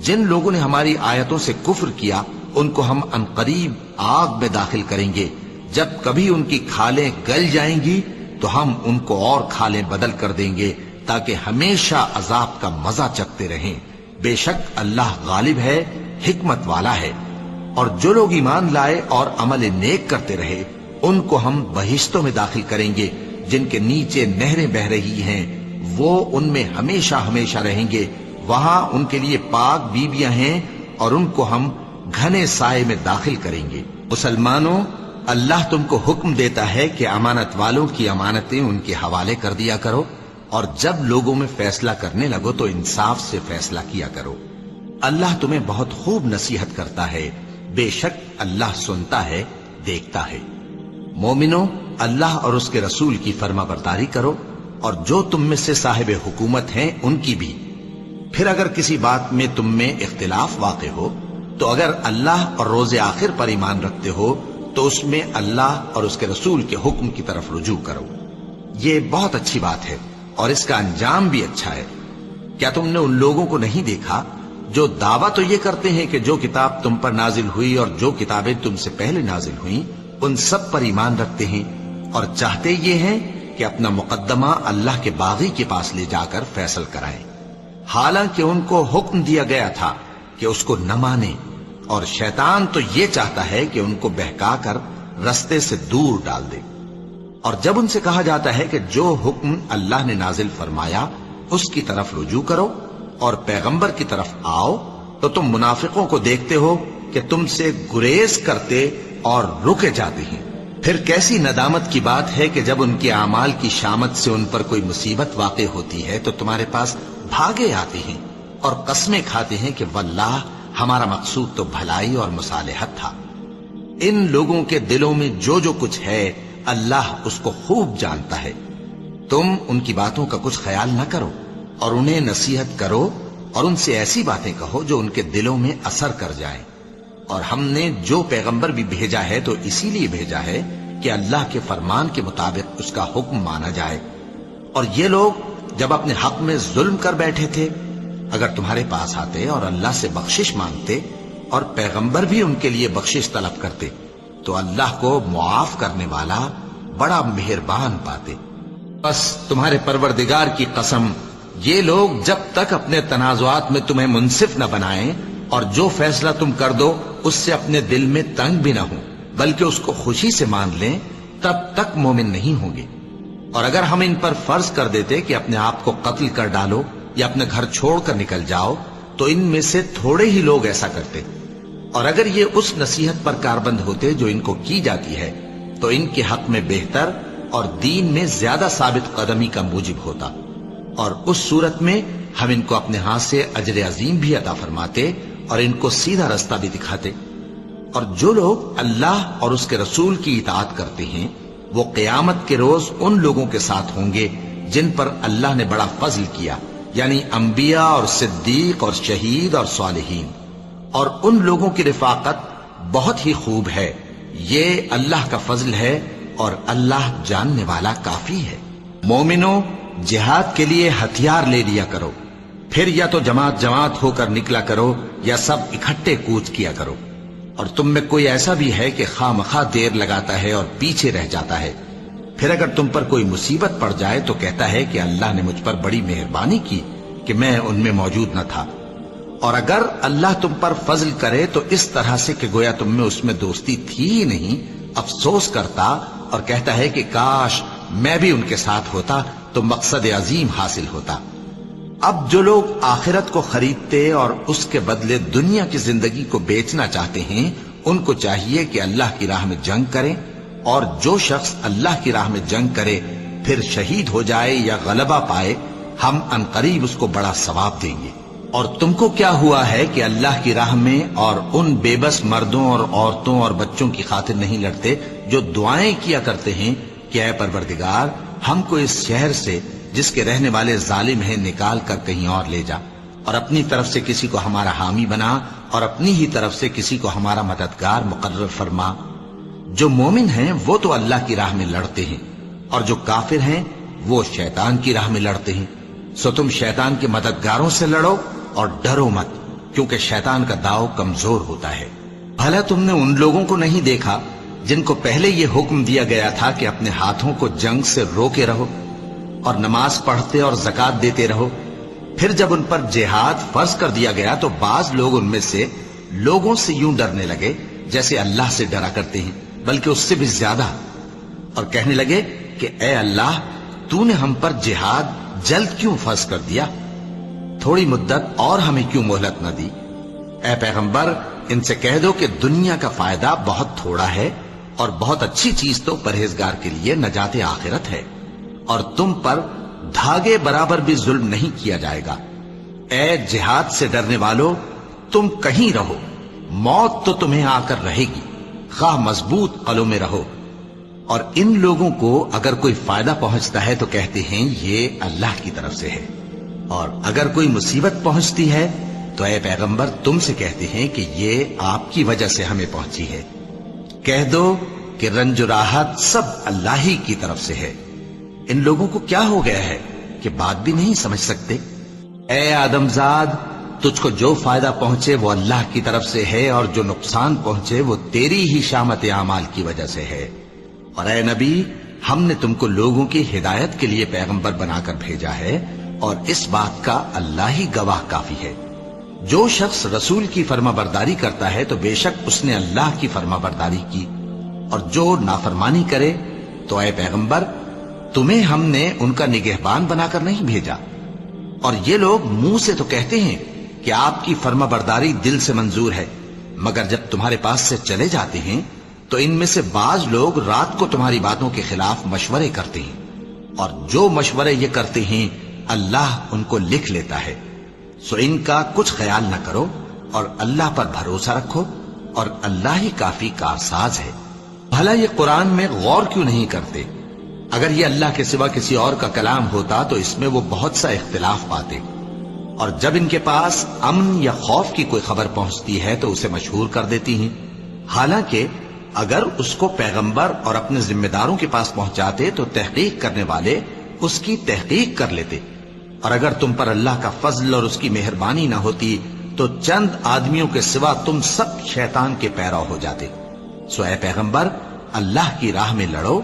جن لوگوں نے ہماری آیتوں سے کفر کیا ان کو ہم عنقریب آگ میں داخل کریں گے، جب کبھی ان کی کھالیں گل جائیں گی تو ہم ان کو اور کھالیں بدل کر دیں گے تاکہ ہمیشہ عذاب کا مزہ چکھتے رہیں۔ بے شک اللہ غالب ہے، حکمت والا ہے۔ اور جو لوگ ایمان لائے اور عمل نیک کرتے رہے ان کو ہم بہشتوں میں داخل کریں گے جن کے نیچے نہریں بہ رہی ہیں، وہ ان میں ہمیشہ ہمیشہ رہیں گے، وہاں ان کے لیے پاک بیویاں ہیں اور ان کو ہم گھنے سائے میں داخل کریں گے۔ مسلمانوں، اللہ تم کو حکم دیتا ہے کہ امانت والوں کی امانتیں ان کے حوالے کر دیا کرو، اور جب لوگوں میں فیصلہ کرنے لگو تو انصاف سے فیصلہ کیا کرو۔ اللہ تمہیں بہت خوب نصیحت کرتا ہے، بے شک اللہ سنتا ہے، دیکھتا ہے۔ مومنو، اللہ اور اس کے رسول کی فرما برداری کرو، اور جو تم میں سے صاحب حکومت ہیں ان کی بھی۔ پھر اگر کسی بات میں تم میں اختلاف واقع ہو تو اگر اللہ اور روز آخر پر ایمان رکھتے ہو تو اس میں اللہ اور اس کے رسول کے حکم کی طرف رجوع کرو۔ یہ بہت اچھی بات ہے اور اس کا انجام بھی اچھا ہے۔ کیا تم نے ان لوگوں کو نہیں دیکھا جو دعویٰ تو یہ کرتے ہیں کہ جو کتاب تم پر نازل ہوئی اور جو کتابیں تم سے پہلے نازل ہوئیں ان سب پر ایمان رکھتے ہیں، اور چاہتے یہ ہیں کہ اپنا مقدمہ اللہ کے باغی کے پاس لے جا کر فیصل کرائیں، حالانکہ ان کو حکم دیا گیا تھا کہ اس کو نہ مانیں، اور شیطان تو یہ چاہتا ہے کہ ان کو بہکا کر رستے سے دور ڈال دے۔ اور جب ان سے کہا جاتا ہے کہ جو حکم اللہ نے نازل فرمایا اس کی طرف رجوع کرو اور پیغمبر کی طرف آؤ، تو تم منافقوں کو دیکھتے ہو کہ تم سے گریز کرتے اور رکے جاتے ہیں۔ پھر کیسی ندامت کی بات ہے کہ جب ان کے اعمال کی شامت سے ان پر کوئی مصیبت واقع ہوتی ہے تو تمہارے پاس بھاگے آتے ہیں اور قسمیں کھاتے ہیں کہ واللہ ہمارا مقصود تو بھلائی اور مصالحت تھا۔ ان لوگوں کے دلوں میں جو جو کچھ ہے اللہ اس کو خوب جانتا ہے۔ تم ان کی باتوں کا کچھ خیال نہ کرو اور انہیں نصیحت کرو اور ان سے ایسی باتیں کہو جو ان کے دلوں میں اثر کر جائیں۔ اور ہم نے جو پیغمبر بھی بھیجا ہے تو اسی لیے بھیجا ہے کہ اللہ کے فرمان کے مطابق اس کا حکم مانا جائے۔ اور یہ لوگ جب اپنے حق میں ظلم کر بیٹھے تھے، اگر تمہارے پاس آتے اور اللہ سے بخشش مانگتے اور پیغمبر بھی ان کے لیے بخشش طلب کرتے تو اللہ کو معاف کرنے والا بڑا مہربان پاتے۔ بس تمہارے پروردگار کی قسم، یہ لوگ جب تک اپنے تنازعات میں تمہیں منصف نہ بنائیں اور جو فیصلہ تم کر دو اس سے اپنے دل میں تنگ بھی نہ ہوں بلکہ اس کو خوشی سے مان لیں، تب تک مومن نہیں ہوں گے۔ اور اگر ہم ان پر فرض کر دیتے کہ اپنے آپ کو قتل کر ڈالو یا اپنے گھر چھوڑ کر نکل جاؤ تو ان میں سے تھوڑے ہی لوگ ایسا کرتے، اور اگر یہ اس نصیحت پر کاربند ہوتے جو ان کو کی جاتی ہے تو ان کے حق میں بہتر اور دین میں زیادہ ثابت قدمی کا موجب ہوتا، اور اس صورت میں ہم ان کو اپنے ہاتھ سے اجر عظیم بھی عطا فرماتے اور ان کو سیدھا رستہ بھی دکھاتے۔ اور جو لوگ اللہ اور اس کے رسول کی اطاعت کرتے ہیں وہ قیامت کے روز ان لوگوں کے ساتھ ہوں گے جن پر اللہ نے بڑا فضل کیا، یعنی انبیاء اور صدیق اور شہید اور صالحین، اور ان لوگوں کی رفاقت بہت ہی خوب ہے۔ یہ اللہ کا فضل ہے اور اللہ جاننے والا کافی ہے۔ مومنوں، جہاد کے لیے ہتھیار لے لیا کرو، پھر یا تو جماعت جماعت ہو کر نکلا کرو یا سب اکٹھے کوچ کیا کرو۔ اور تم میں کوئی ایسا بھی ہے کہ خواہ مخواہ دیر لگاتا ہے اور پیچھے رہ جاتا ہے، پھر اگر تم پر کوئی مصیبت پڑ جائے تو کہتا ہے کہ اللہ نے مجھ پر بڑی مہربانی کی کہ میں ان میں موجود نہ تھا۔ اور اگر اللہ تم پر فضل کرے تو اس طرح سے کہ گویا تم میں اس میں دوستی تھی ہی نہیں، افسوس کرتا اور کہتا ہے کہ کاش میں بھی ان کے ساتھ ہوتا تو مقصد عظیم حاصل ہوتا۔ اب جو لوگ آخرت کو خریدتے اور اس کے بدلے دنیا کی زندگی کو بیچنا چاہتے ہیں ان کو چاہیے کہ اللہ کی راہ میں جنگ کریں، اور جو شخص اللہ کی راہ میں جنگ کرے پھر شہید ہو جائے یا غلبہ پائے ہم عنقریب اس کو بڑا ثواب دیں گے۔ اور تم کو کیا ہوا ہے کہ اللہ کی راہ میں اور ان بے بس مردوں اور عورتوں اور بچوں کی خاطر نہیں لڑتے جو دعائیں کیا کرتے ہیں کہ اے پروردگار ہم کو اس شہر سے جس کے رہنے والے ظالم ہیں نکال کر کہیں اور لے جا، اور اپنی طرف سے کسی کو ہمارا حامی بنا اور اپنی ہی طرف سے کسی کو ہمارا مددگار مقرر فرما۔ جو مومن ہیں وہ تو اللہ کی راہ میں لڑتے ہیں، اور جو کافر ہیں وہ شیطان کی راہ میں لڑتے ہیں، سو تم شیطان کے مددگاروں سے لڑو اور ڈرو مت، کیونکہ شیطان کا داؤ کمزور ہوتا ہے۔ بھلا تم نے ان لوگوں کو نہیں دیکھا جن کو پہلے یہ حکم دیا گیا تھا کہ اپنے ہاتھوں کو جنگ سے روکے رہو اور نماز پڑھتے اور زکوٰۃ دیتے رہو، پھر جب ان پر جہاد فرض کر دیا گیا تو بعض لوگ ان میں سے لوگوں سے یوں ڈرنے لگے جیسے اللہ سے ڈرا کرتے ہیں، بلکہ اس سے بھی زیادہ، اور کہنے لگے کہ اے اللہ تو نے ہم پر جہاد جلد کیوں فرض کر دیا، تھوڑی مدت اور ہمیں کیوں مہلت نہ دی۔ اے پیغمبر ان سے کہہ دو کہ دنیا کا فائدہ بہت تھوڑا ہے اور بہت اچھی چیز تو پرہیزگار کے لیے نجات آخرت ہے، اور تم پر دھاگے برابر بھی ظلم نہیں کیا جائے گا۔ اے جہاد سے ڈرنے والو، تم کہیں رہو، موت تو تمہیں آ کر رہے گی، خواہ مضبوط قلعوں میں رہو۔ اور ان لوگوں کو اگر کوئی فائدہ پہنچتا ہے تو کہتے ہیں یہ اللہ کی طرف سے ہے، اور اگر کوئی مصیبت پہنچتی ہے تو اے پیغمبر تم سے کہتے ہیں کہ یہ آپ کی وجہ سے ہمیں پہنچی ہے۔ کہہ دو کہ رنج و راحت سب اللہ ہی کی طرف سے ہے۔ ان لوگوں کو کیا ہو گیا ہے کہ بات بھی نہیں سمجھ سکتے؟ اے آدم زاد، تجھ کو جو فائدہ پہنچے وہ اللہ کی طرف سے ہے، اور جو نقصان پہنچے وہ تیری ہی شامت اعمال کی وجہ سے ہے۔ اور اے نبی، ہم نے تم کو لوگوں کی ہدایت کے لیے پیغمبر بنا کر بھیجا ہے، اور اس بات کا اللہ ہی گواہ کافی ہے۔ جو شخص رسول کی فرما برداری کرتا ہے تو بے شک اس نے اللہ کی فرما برداری کی، اور جو نافرمانی کرے تو اے پیغمبر تمہیں ہم نے ان کا نگہبان بنا کر نہیں بھیجا۔ اور یہ لوگ منہ سے تو کہتے ہیں کہ آپ کی فرما برداری دل سے منظور ہے، مگر جب تمہارے پاس سے چلے جاتے ہیں تو ان میں سے بعض لوگ رات کو تمہاری باتوں کے خلاف مشورے کرتے ہیں، اور جو مشورے یہ کرتے ہیں اللہ ان کو لکھ لیتا ہے۔ سو ان کا کچھ خیال نہ کرو اور اللہ پر بھروسہ رکھو، اور اللہ ہی کافی کارساز ہے۔ بھلا یہ قرآن میں غور کیوں نہیں کرتے؟ اگر یہ اللہ کے سوا کسی اور کا کلام ہوتا تو اس میں وہ بہت سا اختلاف پاتے، اور جب ان کے پاس امن یا خوف کی کوئی خبر پہنچتی ہے تو اسے مشہور کر دیتی ہیں، حالانکہ اگر اس کو پیغمبر اور اپنے ذمہ داروں کے پاس پہنچاتے تو تحقیق کرنے والے اس کی تحقیق کر لیتے، اور اگر تم پر اللہ کا فضل اور اس کی مہربانی نہ ہوتی تو چند آدمیوں کے سوا تم سب شیطان کے پیرو ہو جاتے۔ سو اے پیغمبر، اللہ کی راہ میں لڑو،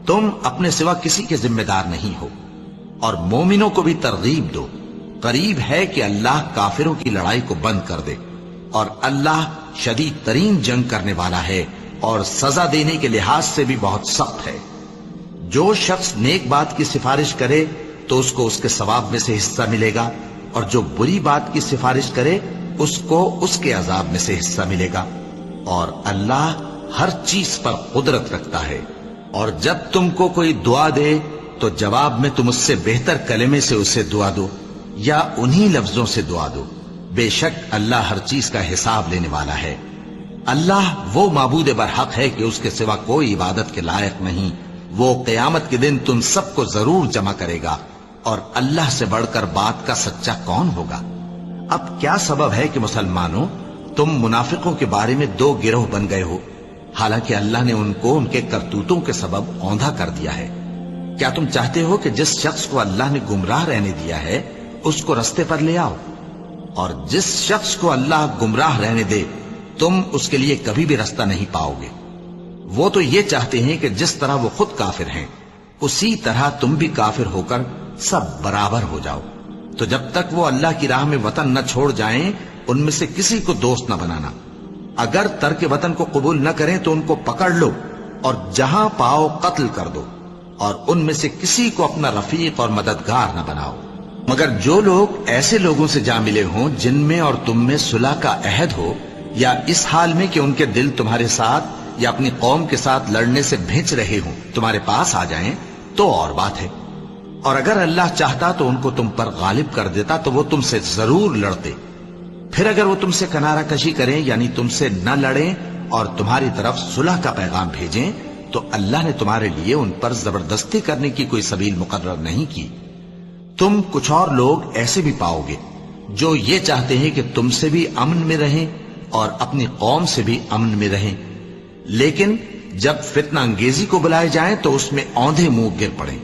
تم اپنے سوا کسی کے ذمہ دار نہیں ہو، اور مومنوں کو بھی ترغیب دو، قریب ہے کہ اللہ کافروں کی لڑائی کو بند کر دے، اور اللہ شدید ترین جنگ کرنے والا ہے اور سزا دینے کے لحاظ سے بھی بہت سخت ہے۔ جو شخص نیک بات کی سفارش کرے تو اس کو اس کے ثواب میں سے حصہ ملے گا، اور جو بری بات کی سفارش کرے اس کو اس کے عذاب میں سے حصہ ملے گا، اور اللہ ہر چیز پر قدرت رکھتا ہے۔ اور جب تم کو کوئی دعا دے تو جواب میں تم اس سے بہتر کلمے سے اسے دعا دو یا انہی لفظوں سے دعا دو، بے شک اللہ ہر چیز کا حساب لینے والا ہے۔ اللہ وہ معبود برحق ہے کہ اس کے سوا کوئی عبادت کے لائق نہیں، وہ قیامت کے دن تم سب کو ضرور جمع کرے گا، اور اللہ سے بڑھ کر بات کا سچا کون ہوگا؟ اب کیا سبب ہے کہ مسلمانوں تم منافقوں کے بارے میں دو گروہ بن گئے ہو، حالانکہ اللہ نے ان کو ان کے کرتوتوں کے سبب اوندھا کر دیا ہے؟ کیا تم چاہتے ہو کہ جس شخص کو اللہ نے گمراہ رہنے دیا ہے اس کو رستے پر لے آؤ، اور جس شخص کو اللہ گمراہ رہنے دے تم اس کے لیے کبھی بھی رستہ نہیں پاؤ گے؟ وہ تو یہ چاہتے ہیں کہ جس طرح وہ خود کافر ہیں اسی طرح تم بھی کافر ہو کر سب برابر ہو جاؤ۔ تو جب تک وہ اللہ کی راہ میں وطن نہ چھوڑ جائیں ان میں سے کسی کو دوست نہ بنانا، اگر ترک وطن کو قبول نہ کریں تو ان کو پکڑ لو اور جہاں پاؤ قتل کر دو، اور ان میں سے کسی کو اپنا رفیق اور مددگار نہ بناؤ، مگر جو لوگ ایسے لوگوں سے جا ملے ہوں جن میں اور تم میں صلح کا عہد ہو، یا اس حال میں کہ ان کے دل تمہارے ساتھ یا اپنی قوم کے ساتھ لڑنے سے بھنچ رہے ہوں تمہارے پاس آ جائیں تو اور بات ہے، اور اگر اللہ چاہتا تو ان کو تم پر غالب کر دیتا تو وہ تم سے ضرور لڑتے۔ پھر اگر وہ تم سے کنارہ کشی کریں یعنی تم سے نہ لڑیں اور تمہاری طرف صلح کا پیغام بھیجیں تو اللہ نے تمہارے لیے ان پر زبردستی کرنے کی کوئی سبیل مقرر نہیں کی۔ تم کچھ اور لوگ ایسے بھی پاؤ گے جو یہ چاہتے ہیں کہ تم سے بھی امن میں رہیں اور اپنی قوم سے بھی امن میں رہیں، لیکن جب فتنہ انگیزی کو بلائے جائیں تو اس میں اوندھے منہ گر پڑیں۔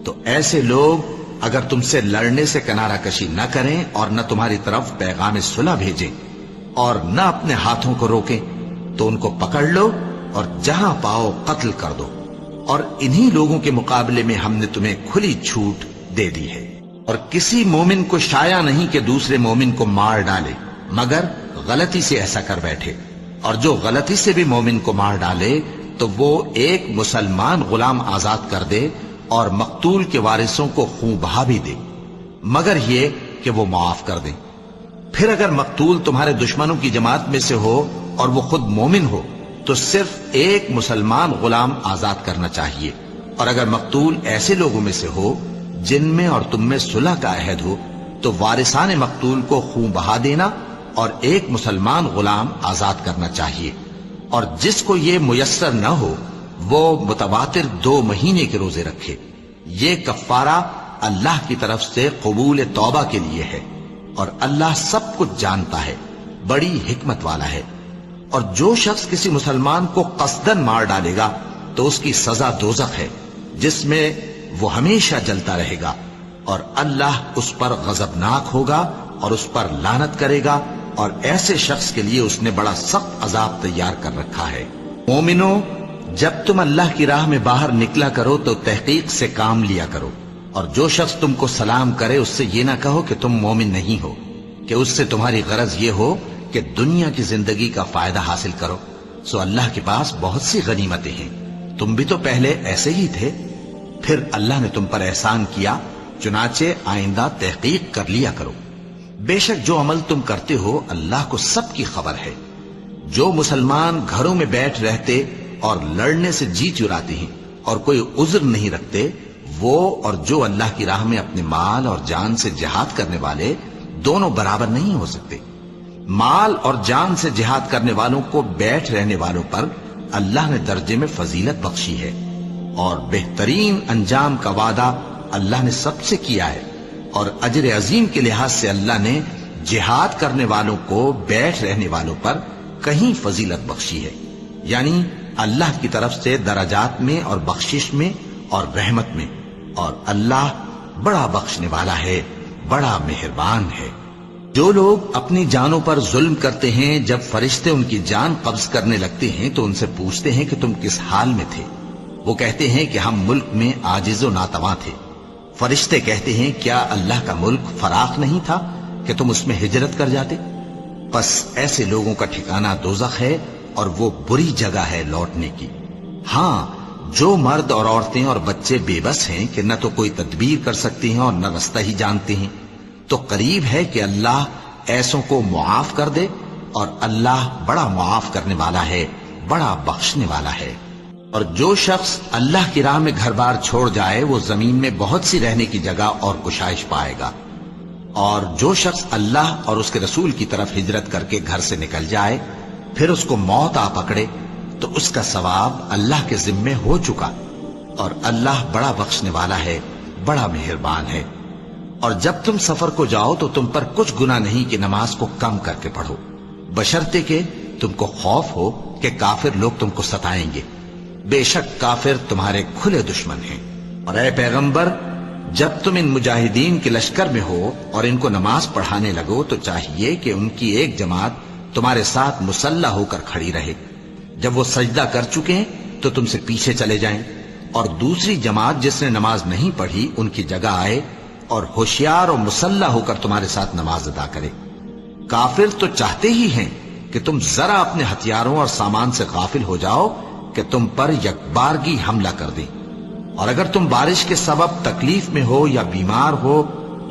تو ایسے لوگ اگر تم سے لڑنے سے کنارہ کشی نہ کریں اور نہ تمہاری طرف پیغام صلح بھیجیں اور نہ اپنے ہاتھوں کو روکیں تو ان کو پکڑ لو اور جہاں پاؤ قتل کر دو، اور انہی لوگوں کے مقابلے میں ہم نے تمہیں کھلی چھوٹ دے دی ہے۔ اور کسی مومن کو شایع نہیں کہ دوسرے مومن کو مار ڈالے مگر غلطی سے ایسا کر بیٹھے، اور جو غلطی سے بھی مومن کو مار ڈالے تو وہ ایک مسلمان غلام آزاد کر دے اور مقتول کے وارثوں کو خون بہا بھی دے، مگر یہ کہ وہ معاف کر دیں۔ پھر اگر مقتول تمہارے دشمنوں کی جماعت میں سے ہو اور وہ خود مومن ہو تو صرف ایک مسلمان غلام آزاد کرنا چاہیے، اور اگر مقتول ایسے لوگوں میں سے ہو جن میں اور تم میں صلح کا عہد ہو تو وارثان مقتول کو خون بہا دینا اور ایک مسلمان غلام آزاد کرنا چاہیے، اور جس کو یہ میسر نہ ہو وہ متواتر 2 مہینے کے روزے رکھے۔ یہ کفارہ اللہ کی طرف سے قبول توبہ کے لیے ہے، اور اللہ سب کچھ جانتا ہے، بڑی حکمت والا ہے۔ اور جو شخص کسی مسلمان کو قصدن مار ڈالے گا تو اس کی سزا دوزخ ہے جس میں وہ ہمیشہ جلتا رہے گا، اور اللہ اس پر غضبناک ہوگا اور اس پر لعنت کرے گا، اور ایسے شخص کے لیے اس نے بڑا سخت عذاب تیار کر رکھا ہے۔ مومنوں، جب تم اللہ کی راہ میں باہر نکلا کرو تو تحقیق سے کام لیا کرو، اور جو شخص تم کو سلام کرے اس سے یہ نہ کہو کہ تم مومن نہیں ہو، کہ اس سے تمہاری غرض یہ ہو کہ دنیا کی زندگی کا فائدہ حاصل کرو۔ سو اللہ کے پاس بہت سی غنیمتیں ہیں، تم بھی تو پہلے ایسے ہی تھے، پھر اللہ نے تم پر احسان کیا، چنانچہ آئندہ تحقیق کر لیا کرو۔ بے شک جو عمل تم کرتے ہو اللہ کو سب کی خبر ہے۔ جو مسلمان گھروں میں بیٹھ رہتے اور لڑنے سے جی چراتے ہیں اور کوئی عذر نہیں رکھتے، وہ اور جو اللہ کی راہ میں اپنے مال اور جان سے جہاد کرنے والے دونوں برابر نہیں ہو سکتے۔ مال اور جان سے جہاد کرنے والوں کو بیٹھ رہنے والوں پر اللہ نے درجے میں فضیلت بخشی ہے، اور بہترین انجام کا وعدہ اللہ نے سب سے کیا ہے، اور اجر عظیم کے لحاظ سے اللہ نے جہاد کرنے والوں کو بیٹھ رہنے والوں پر کہیں فضیلت بخشی ہے، یعنی اللہ کی طرف سے درجات میں اور بخشش میں اور رحمت میں، اور اللہ بڑا بخشنے والا ہے، بڑا مہربان ہے۔ جو لوگ اپنی جانوں پر ظلم کرتے ہیں، جب فرشتے ان کی جان قبض کرنے لگتے ہیں تو ان سے پوچھتے ہیں کہ تم کس حال میں تھے؟ وہ کہتے ہیں کہ ہم ملک میں عاجز و ناتواں تھے۔ فرشتے کہتے ہیں کیا اللہ کا ملک فراخ نہیں تھا کہ تم اس میں ہجرت کر جاتے؟ پس ایسے لوگوں کا ٹھکانہ دوزخ ہے، اور وہ بری جگہ ہے لوٹنے کی۔ ہاں، جو مرد اور عورتیں اور بچے بے بس ہیں کہ نہ تو کوئی تدبیر کر سکتے ہیں اور نہ رستہ ہی جانتے ہیں، تو قریب ہے کہ اللہ ایسوں کو معاف کر دے، اور اللہ بڑا معاف کرنے والا ہے، بڑا بخشنے والا ہے۔ اور جو شخص اللہ کی راہ میں گھر بار چھوڑ جائے وہ زمین میں بہت سی رہنے کی جگہ اور کشائش پائے گا، اور جو شخص اللہ اور اس کے رسول کی طرف ہجرت کر کے گھر سے نکل جائے پھر اس کو موت آ پکڑے تو اس کا ثواب اللہ کے ذمے ہو چکا، اور اللہ بڑا بخشنے والا ہے، بڑا مہربان ہے۔ اور جب تم سفر کو جاؤ تو تم پر کچھ گناہ نہیں کہ نماز کو کم کر کے پڑھو، بشرطے کہ تم کو خوف ہو کہ کافر لوگ تم کو ستائیں گے، بے شک کافر تمہارے کھلے دشمن ہیں۔ اور اے پیغمبر، جب تم ان مجاہدین کے لشکر میں ہو اور ان کو نماز پڑھانے لگو تو چاہیے کہ ان کی ایک جماعت تمہارے ساتھ مسلح ہو کر کھڑی رہے، جب وہ سجدہ کر چکے ہیں تو تم سے پیچھے چلے جائیں، اور دوسری جماعت جس نے نماز نہیں پڑھی ان کی جگہ آئے اور ہوشیار اور مسلح ہو کر تمہارے ساتھ نماز ادا کرے۔ کافر تو چاہتے ہی ہیں کہ تم ذرا اپنے ہتھیاروں اور سامان سے غافل ہو جاؤ کہ تم پر یکبارگی حملہ کر دیں، اور اگر تم بارش کے سبب تکلیف میں ہو یا بیمار ہو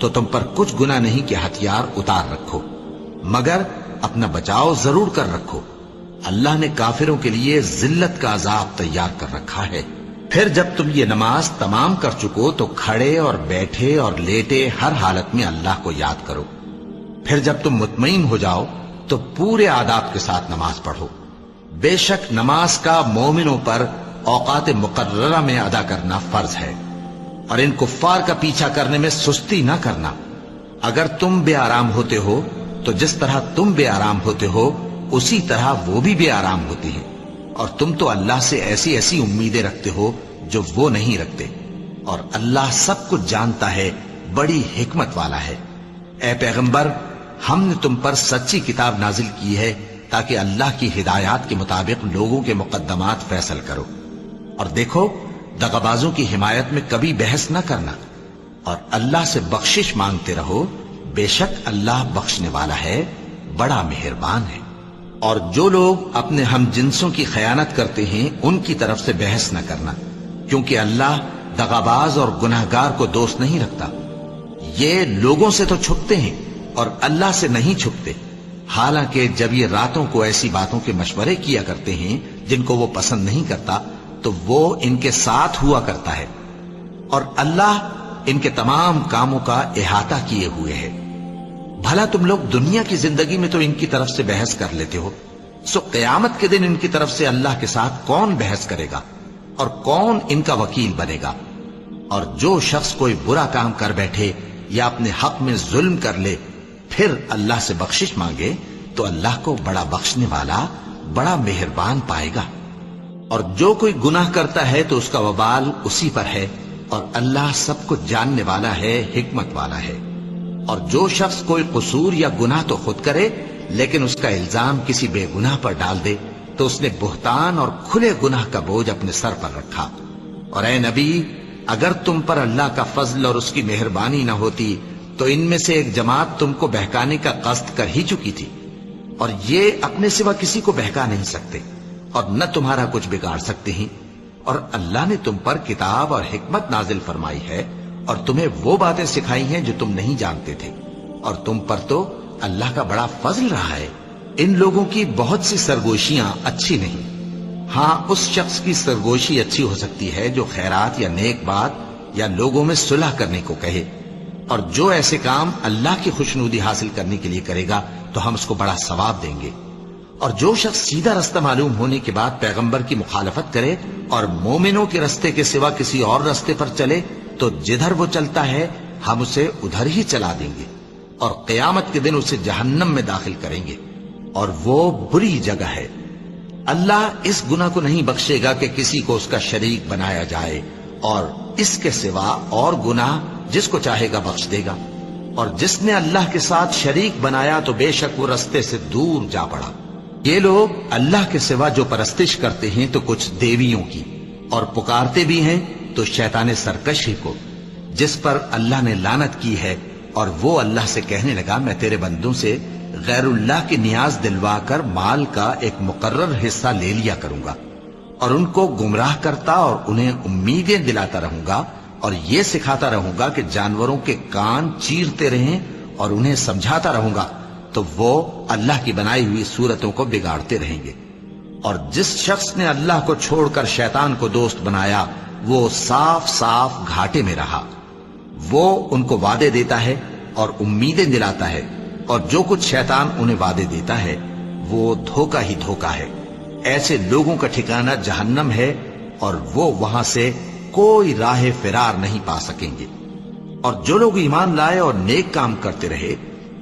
تو تم پر کچھ گناہ نہیں کہ ہتھیار اتار رکھو، مگر اپنا بچاؤ ضرور کر رکھو، اللہ نے کافروں کے لیے ذلت کا عذاب تیار کر رکھا ہے۔ پھر جب تم یہ نماز تمام کر چکو تو کھڑے اور بیٹھے اور لیٹے ہر حالت میں اللہ کو یاد کرو۔ پھر جب تم مطمئن ہو جاؤ تو پورے آداب کے ساتھ نماز پڑھو۔ بے شک نماز کا مومنوں پر اوقات مقررہ میں ادا کرنا فرض ہے، اور ان کفار کا پیچھا کرنے میں سستی نہ کرنا۔ اگر تم بے آرام ہوتے ہو تو جس طرح تم بے آرام ہوتے ہو اسی طرح وہ بھی بے آرام ہوتے ہیں، اور تم تو اللہ سے ایسی ایسی امیدیں رکھتے ہو جو وہ نہیں رکھتے، اور اللہ سب کچھ جانتا ہے، بڑی حکمت والا ہے۔ اے پیغمبر، ہم نے تم پر سچی کتاب نازل کی ہے تاکہ اللہ کی ہدایات کے مطابق لوگوں کے مقدمات فیصل کرو، اور دیکھو دغابازوں کی حمایت میں کبھی بحث نہ کرنا، اور اللہ سے بخشش مانگتے رہو، بے شک اللہ بخشنے والا ہے، بڑا مہربان ہے۔ اور جو لوگ اپنے ہم جنسوں کی خیانت کرتے ہیں ان کی طرف سے بحث نہ کرنا، کیونکہ اللہ دغاباز اور گناہگار کو دوست نہیں رکھتا۔ یہ لوگوں سے تو چھپتے ہیں اور اللہ سے نہیں چھپتے، حالانکہ جب یہ راتوں کو ایسی باتوں کے مشورے کیا کرتے ہیں جن کو وہ پسند نہیں کرتا تو وہ ان کے ساتھ ہوا کرتا ہے، اور اللہ ان کے تمام کاموں کا احاطہ کیے ہوئے ہے۔ بھلا تم لوگ دنیا کی زندگی میں تو ان کی طرف سے بحث کر لیتے ہو، سو قیامت کے دن ان کی طرف سے اللہ کے ساتھ کون بحث کرے گا اور کون ان کا وکیل بنے گا؟ اور جو شخص کوئی برا کام کر بیٹھے یا اپنے حق میں ظلم کر لے پھر اللہ سے بخشش مانگے تو اللہ کو بڑا بخشنے والا، بڑا مہربان پائے گا۔ اور جو کوئی گناہ کرتا ہے تو اس کا وبال اسی پر ہے، اور اللہ سب کچھ جاننے والا ہے، حکمت والا ہے۔ اور جو شخص کوئی قصور یا گناہ تو خود کرے لیکن اس کا الزام کسی بے گناہ پر ڈال دے تو اس نے بہتان اور کھلے گناہ کا بوجھ اپنے سر پر رکھا۔ اور اے نبی، اگر تم پر اللہ کا فضل اور اس کی مہربانی نہ ہوتی تو ان میں سے ایک جماعت تم کو بہکانے کا قصد کر ہی چکی تھی، اور یہ اپنے سوا کسی کو بہکا نہیں سکتے اور نہ تمہارا کچھ بگاڑ سکتے ہیں۔ اور اللہ نے تم پر کتاب اور حکمت نازل فرمائی ہے اور تمہیں وہ باتیں سکھائی ہیں جو تم نہیں جانتے تھے، اور تم پر تو اللہ کا بڑا فضل رہا ہے۔ ان لوگوں کی بہت سی سرگوشیاں اچھی نہیں، ہاں اس شخص کی سرگوشی اچھی ہو سکتی ہے جو خیرات یا نیک بات یا لوگوں میں صلح کرنے کو کہے، اور جو ایسے کام اللہ کی خوشنودی حاصل کرنے کے لیے کرے گا تو ہم اس کو بڑا ثواب دیں گے۔ اور جو شخص سیدھا رستہ معلوم ہونے کے بعد پیغمبر کی مخالفت کرے اور مومنوں کے رستے کے سوا کسی اور رستے پر چلے تو جدھر وہ چلتا ہے ہم اسے ادھر ہی چلا دیں گے، اور قیامت کے دن اسے جہنم میں داخل کریں گے، اور وہ بری جگہ ہے۔ اللہ اس گناہ کو نہیں بخشے گا کہ کسی کو اس کا شریک بنایا جائے، اور اس کے سوا اور گناہ جس کو چاہے گا بخش دے گا، اور جس نے اللہ کے ساتھ شریک بنایا تو بے شک وہ رستے سے دور جا پڑا۔ یہ لوگ اللہ کے سوا جو پرستش کرتے ہیں تو کچھ دیویوں کی، اور پکارتے بھی ہیں تو شیطان سرکشی کو، جس پر اللہ نے لعنت کی ہے، اور وہ اللہ سے کہنے لگا میں تیرے بندوں سے غیر اللہ کی نیاز دلوا کر مال کا ایک مقرر حصہ لے لیا کروں گا، اور ان کو گمراہ کرتا اور انہیں امیدیں دلاتا رہوں گا، اور یہ سکھاتا رہوں گا کہ جانوروں کے کان چیرتے رہیں، اور انہیں سمجھاتا رہوں گا تو وہ اللہ کی بنائی ہوئی صورتوں کو بگاڑتے رہیں گے۔ اور جس شخص نے اللہ کو چھوڑ کر شیطان کو دوست بنایا وہ صاف صاف گھاٹے میں رہا۔ وہ ان کو وعدے دیتا ہے اور امیدیں دلاتا ہے، اور جو کچھ شیطان انہیں وعدے دیتا ہے وہ دھوکہ ہی دھوکہ ہے۔ ایسے لوگوں کا ٹھکانہ جہنم ہے، اور وہ وہاں سے کوئی راہ فرار نہیں پا سکیں گے۔ اور جو لوگ ایمان لائے اور نیک کام کرتے رہے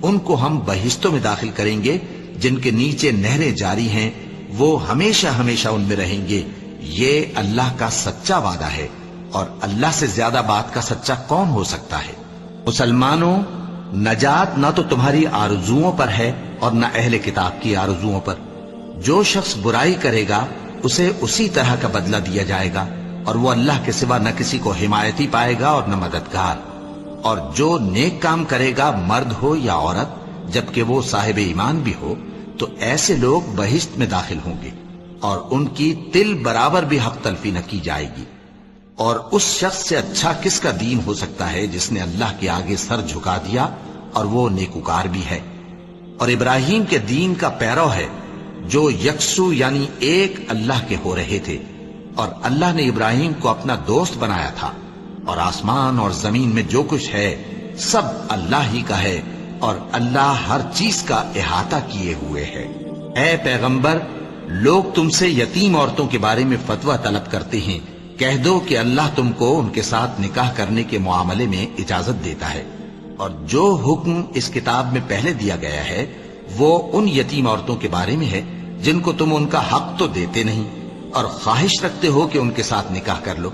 ان کو ہم بہشتوں میں داخل کریں گے جن کے نیچے نہریں جاری ہیں، وہ ہمیشہ ہمیشہ ان میں رہیں گے۔ یہ اللہ کا سچا وعدہ ہے، اور اللہ سے زیادہ بات کا سچا کون ہو سکتا ہے؟ مسلمانوں، نجات نہ تو تمہاری آرزوؤں پر ہے اور نہ اہل کتاب کی آرزوؤں پر۔ جو شخص برائی کرے گا اسے اسی طرح کا بدلہ دیا جائے گا، اور وہ اللہ کے سوا نہ کسی کو حمایتی پائے گا اور نہ مددگار۔ اور جو نیک کام کرے گا مرد ہو یا عورت جبکہ وہ صاحب ایمان بھی ہو تو ایسے لوگ بہشت میں داخل ہوں گے، اور ان کی تل برابر بھی حق تلفی نہ کی جائے گی۔ اور اس شخص سے اچھا کس کا دین ہو سکتا ہے جس نے اللہ کے آگے سر جھکا دیا اور وہ نیکوکار بھی ہے، اور ابراہیم کے دین کا پیرو ہے جو یکسو یعنی ایک اللہ کے ہو رہے تھے، اور اللہ نے ابراہیم کو اپنا دوست بنایا تھا۔ اور آسمان اور زمین میں جو کچھ ہے سب اللہ ہی کا ہے، اور اللہ ہر چیز کا احاطہ کیے ہوئے ہے۔ اے پیغمبر، لوگ تم سے یتیم عورتوں کے بارے میں فتویٰ طلب کرتے ہیں، کہہ دو کہ اللہ تم کو ان کے ساتھ نکاح کرنے کے معاملے میں اجازت دیتا ہے، اور جو حکم اس کتاب میں پہلے دیا گیا ہے وہ ان یتیم عورتوں کے بارے میں ہے جن کو تم ان کا حق تو دیتے نہیں، اور خواہش رکھتے ہو کہ ان کے ساتھ نکاح کر لو،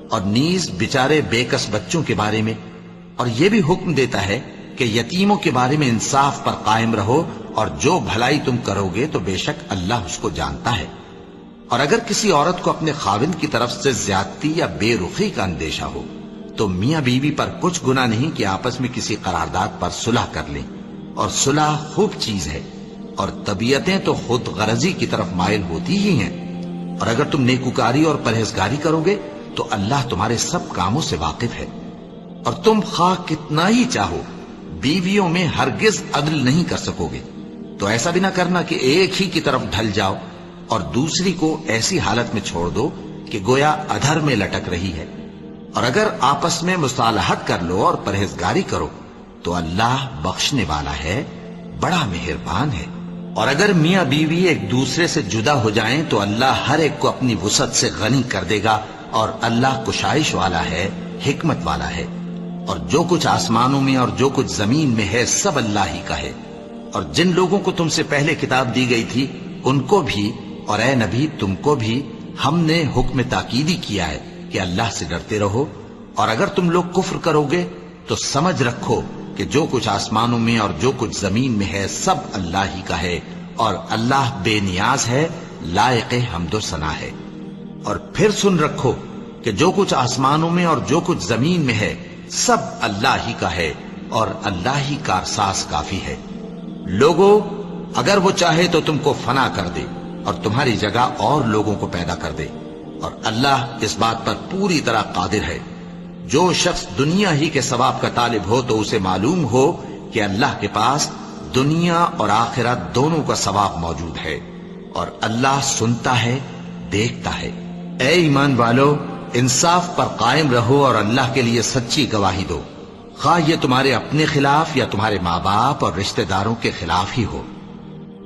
اور نیز بیچارے بے کس بچوں کے بارے میں، اور یہ بھی حکم دیتا ہے کہ یتیموں کے بارے میں انصاف پر قائم رہو، اور جو بھلائی تم کرو گے تو بے شک اللہ اس کو جانتا ہے۔ اور اگر کسی عورت کو اپنے خاوند کی طرف سے زیادتی یا بے رخی کا اندیشہ ہو تو میاں بیوی پر کچھ گناہ نہیں کہ آپس میں کسی قرارداد پر صلح کر لیں، اور صلح خوب چیز ہے، اور طبیعتیں تو خود غرضی کی طرف مائل ہوتی ہی ہیں۔ اور اگر تم نیکوکاری اور پرہیزگاری کرو گے تو اللہ تمہارے سب کاموں سے واقف ہے۔ اور تم خواہ کتنا ہی چاہو بیویوں میں ہرگز عدل نہیں کر سکو گے، تو ایسا بھی نہ کرنا کہ ایک ہی کی طرف ڈھل جاؤ اور دوسری کو ایسی حالت میں چھوڑ دو کہ گویا ادھر میں لٹک رہی ہے۔ اور اگر آپس میں مصالحت کر لو اور پرہیزگاری کرو تو اللہ بخشنے والا ہے، بڑا مہربان ہے۔ اور اگر میاں بیوی ایک دوسرے سے جدا ہو جائیں تو اللہ ہر ایک کو اپنی وسعت سے غنی کر دے گا، اور اللہ کشائش والا ہے، حکمت والا ہے۔ اور جو کچھ آسمانوں میں اور جو کچھ زمین میں ہے سب اللہ ہی کا ہے۔ اور جن لوگوں کو تم سے پہلے کتاب دی گئی تھی ان کو بھی، اور اے نبی تم کو بھی، ہم نے حکم تاکیدی کیا ہے کہ اللہ سے ڈرتے رہو، اور اگر تم لوگ کفر کرو گے تو سمجھ رکھو کہ جو کچھ آسمانوں میں اور جو کچھ زمین میں ہے سب اللہ ہی کا ہے، اور اللہ بے نیاز ہے، لائق حمد و ثنا ہے۔ اور پھر سن رکھو کہ جو کچھ آسمانوں میں اور جو کچھ زمین میں ہے سب اللہ ہی کا ہے، اور اللہ ہی کارساز کافی ہے۔ لوگو، اگر وہ چاہے تو تم کو فنا کر دے اور تمہاری جگہ اور لوگوں کو پیدا کر دے، اور اللہ اس بات پر پوری طرح قادر ہے۔ جو شخص دنیا ہی کے ثواب کا طالب ہو تو اسے معلوم ہو کہ اللہ کے پاس دنیا اور آخرت دونوں کا ثواب موجود ہے، اور اللہ سنتا ہے، دیکھتا ہے۔ اے ایمان والو، انصاف پر قائم رہو اور اللہ کے لیے سچی گواہی دو، خواہ یہ تمہارے اپنے خلاف یا تمہارے ماں باپ اور رشتہ داروں کے خلاف ہی ہو۔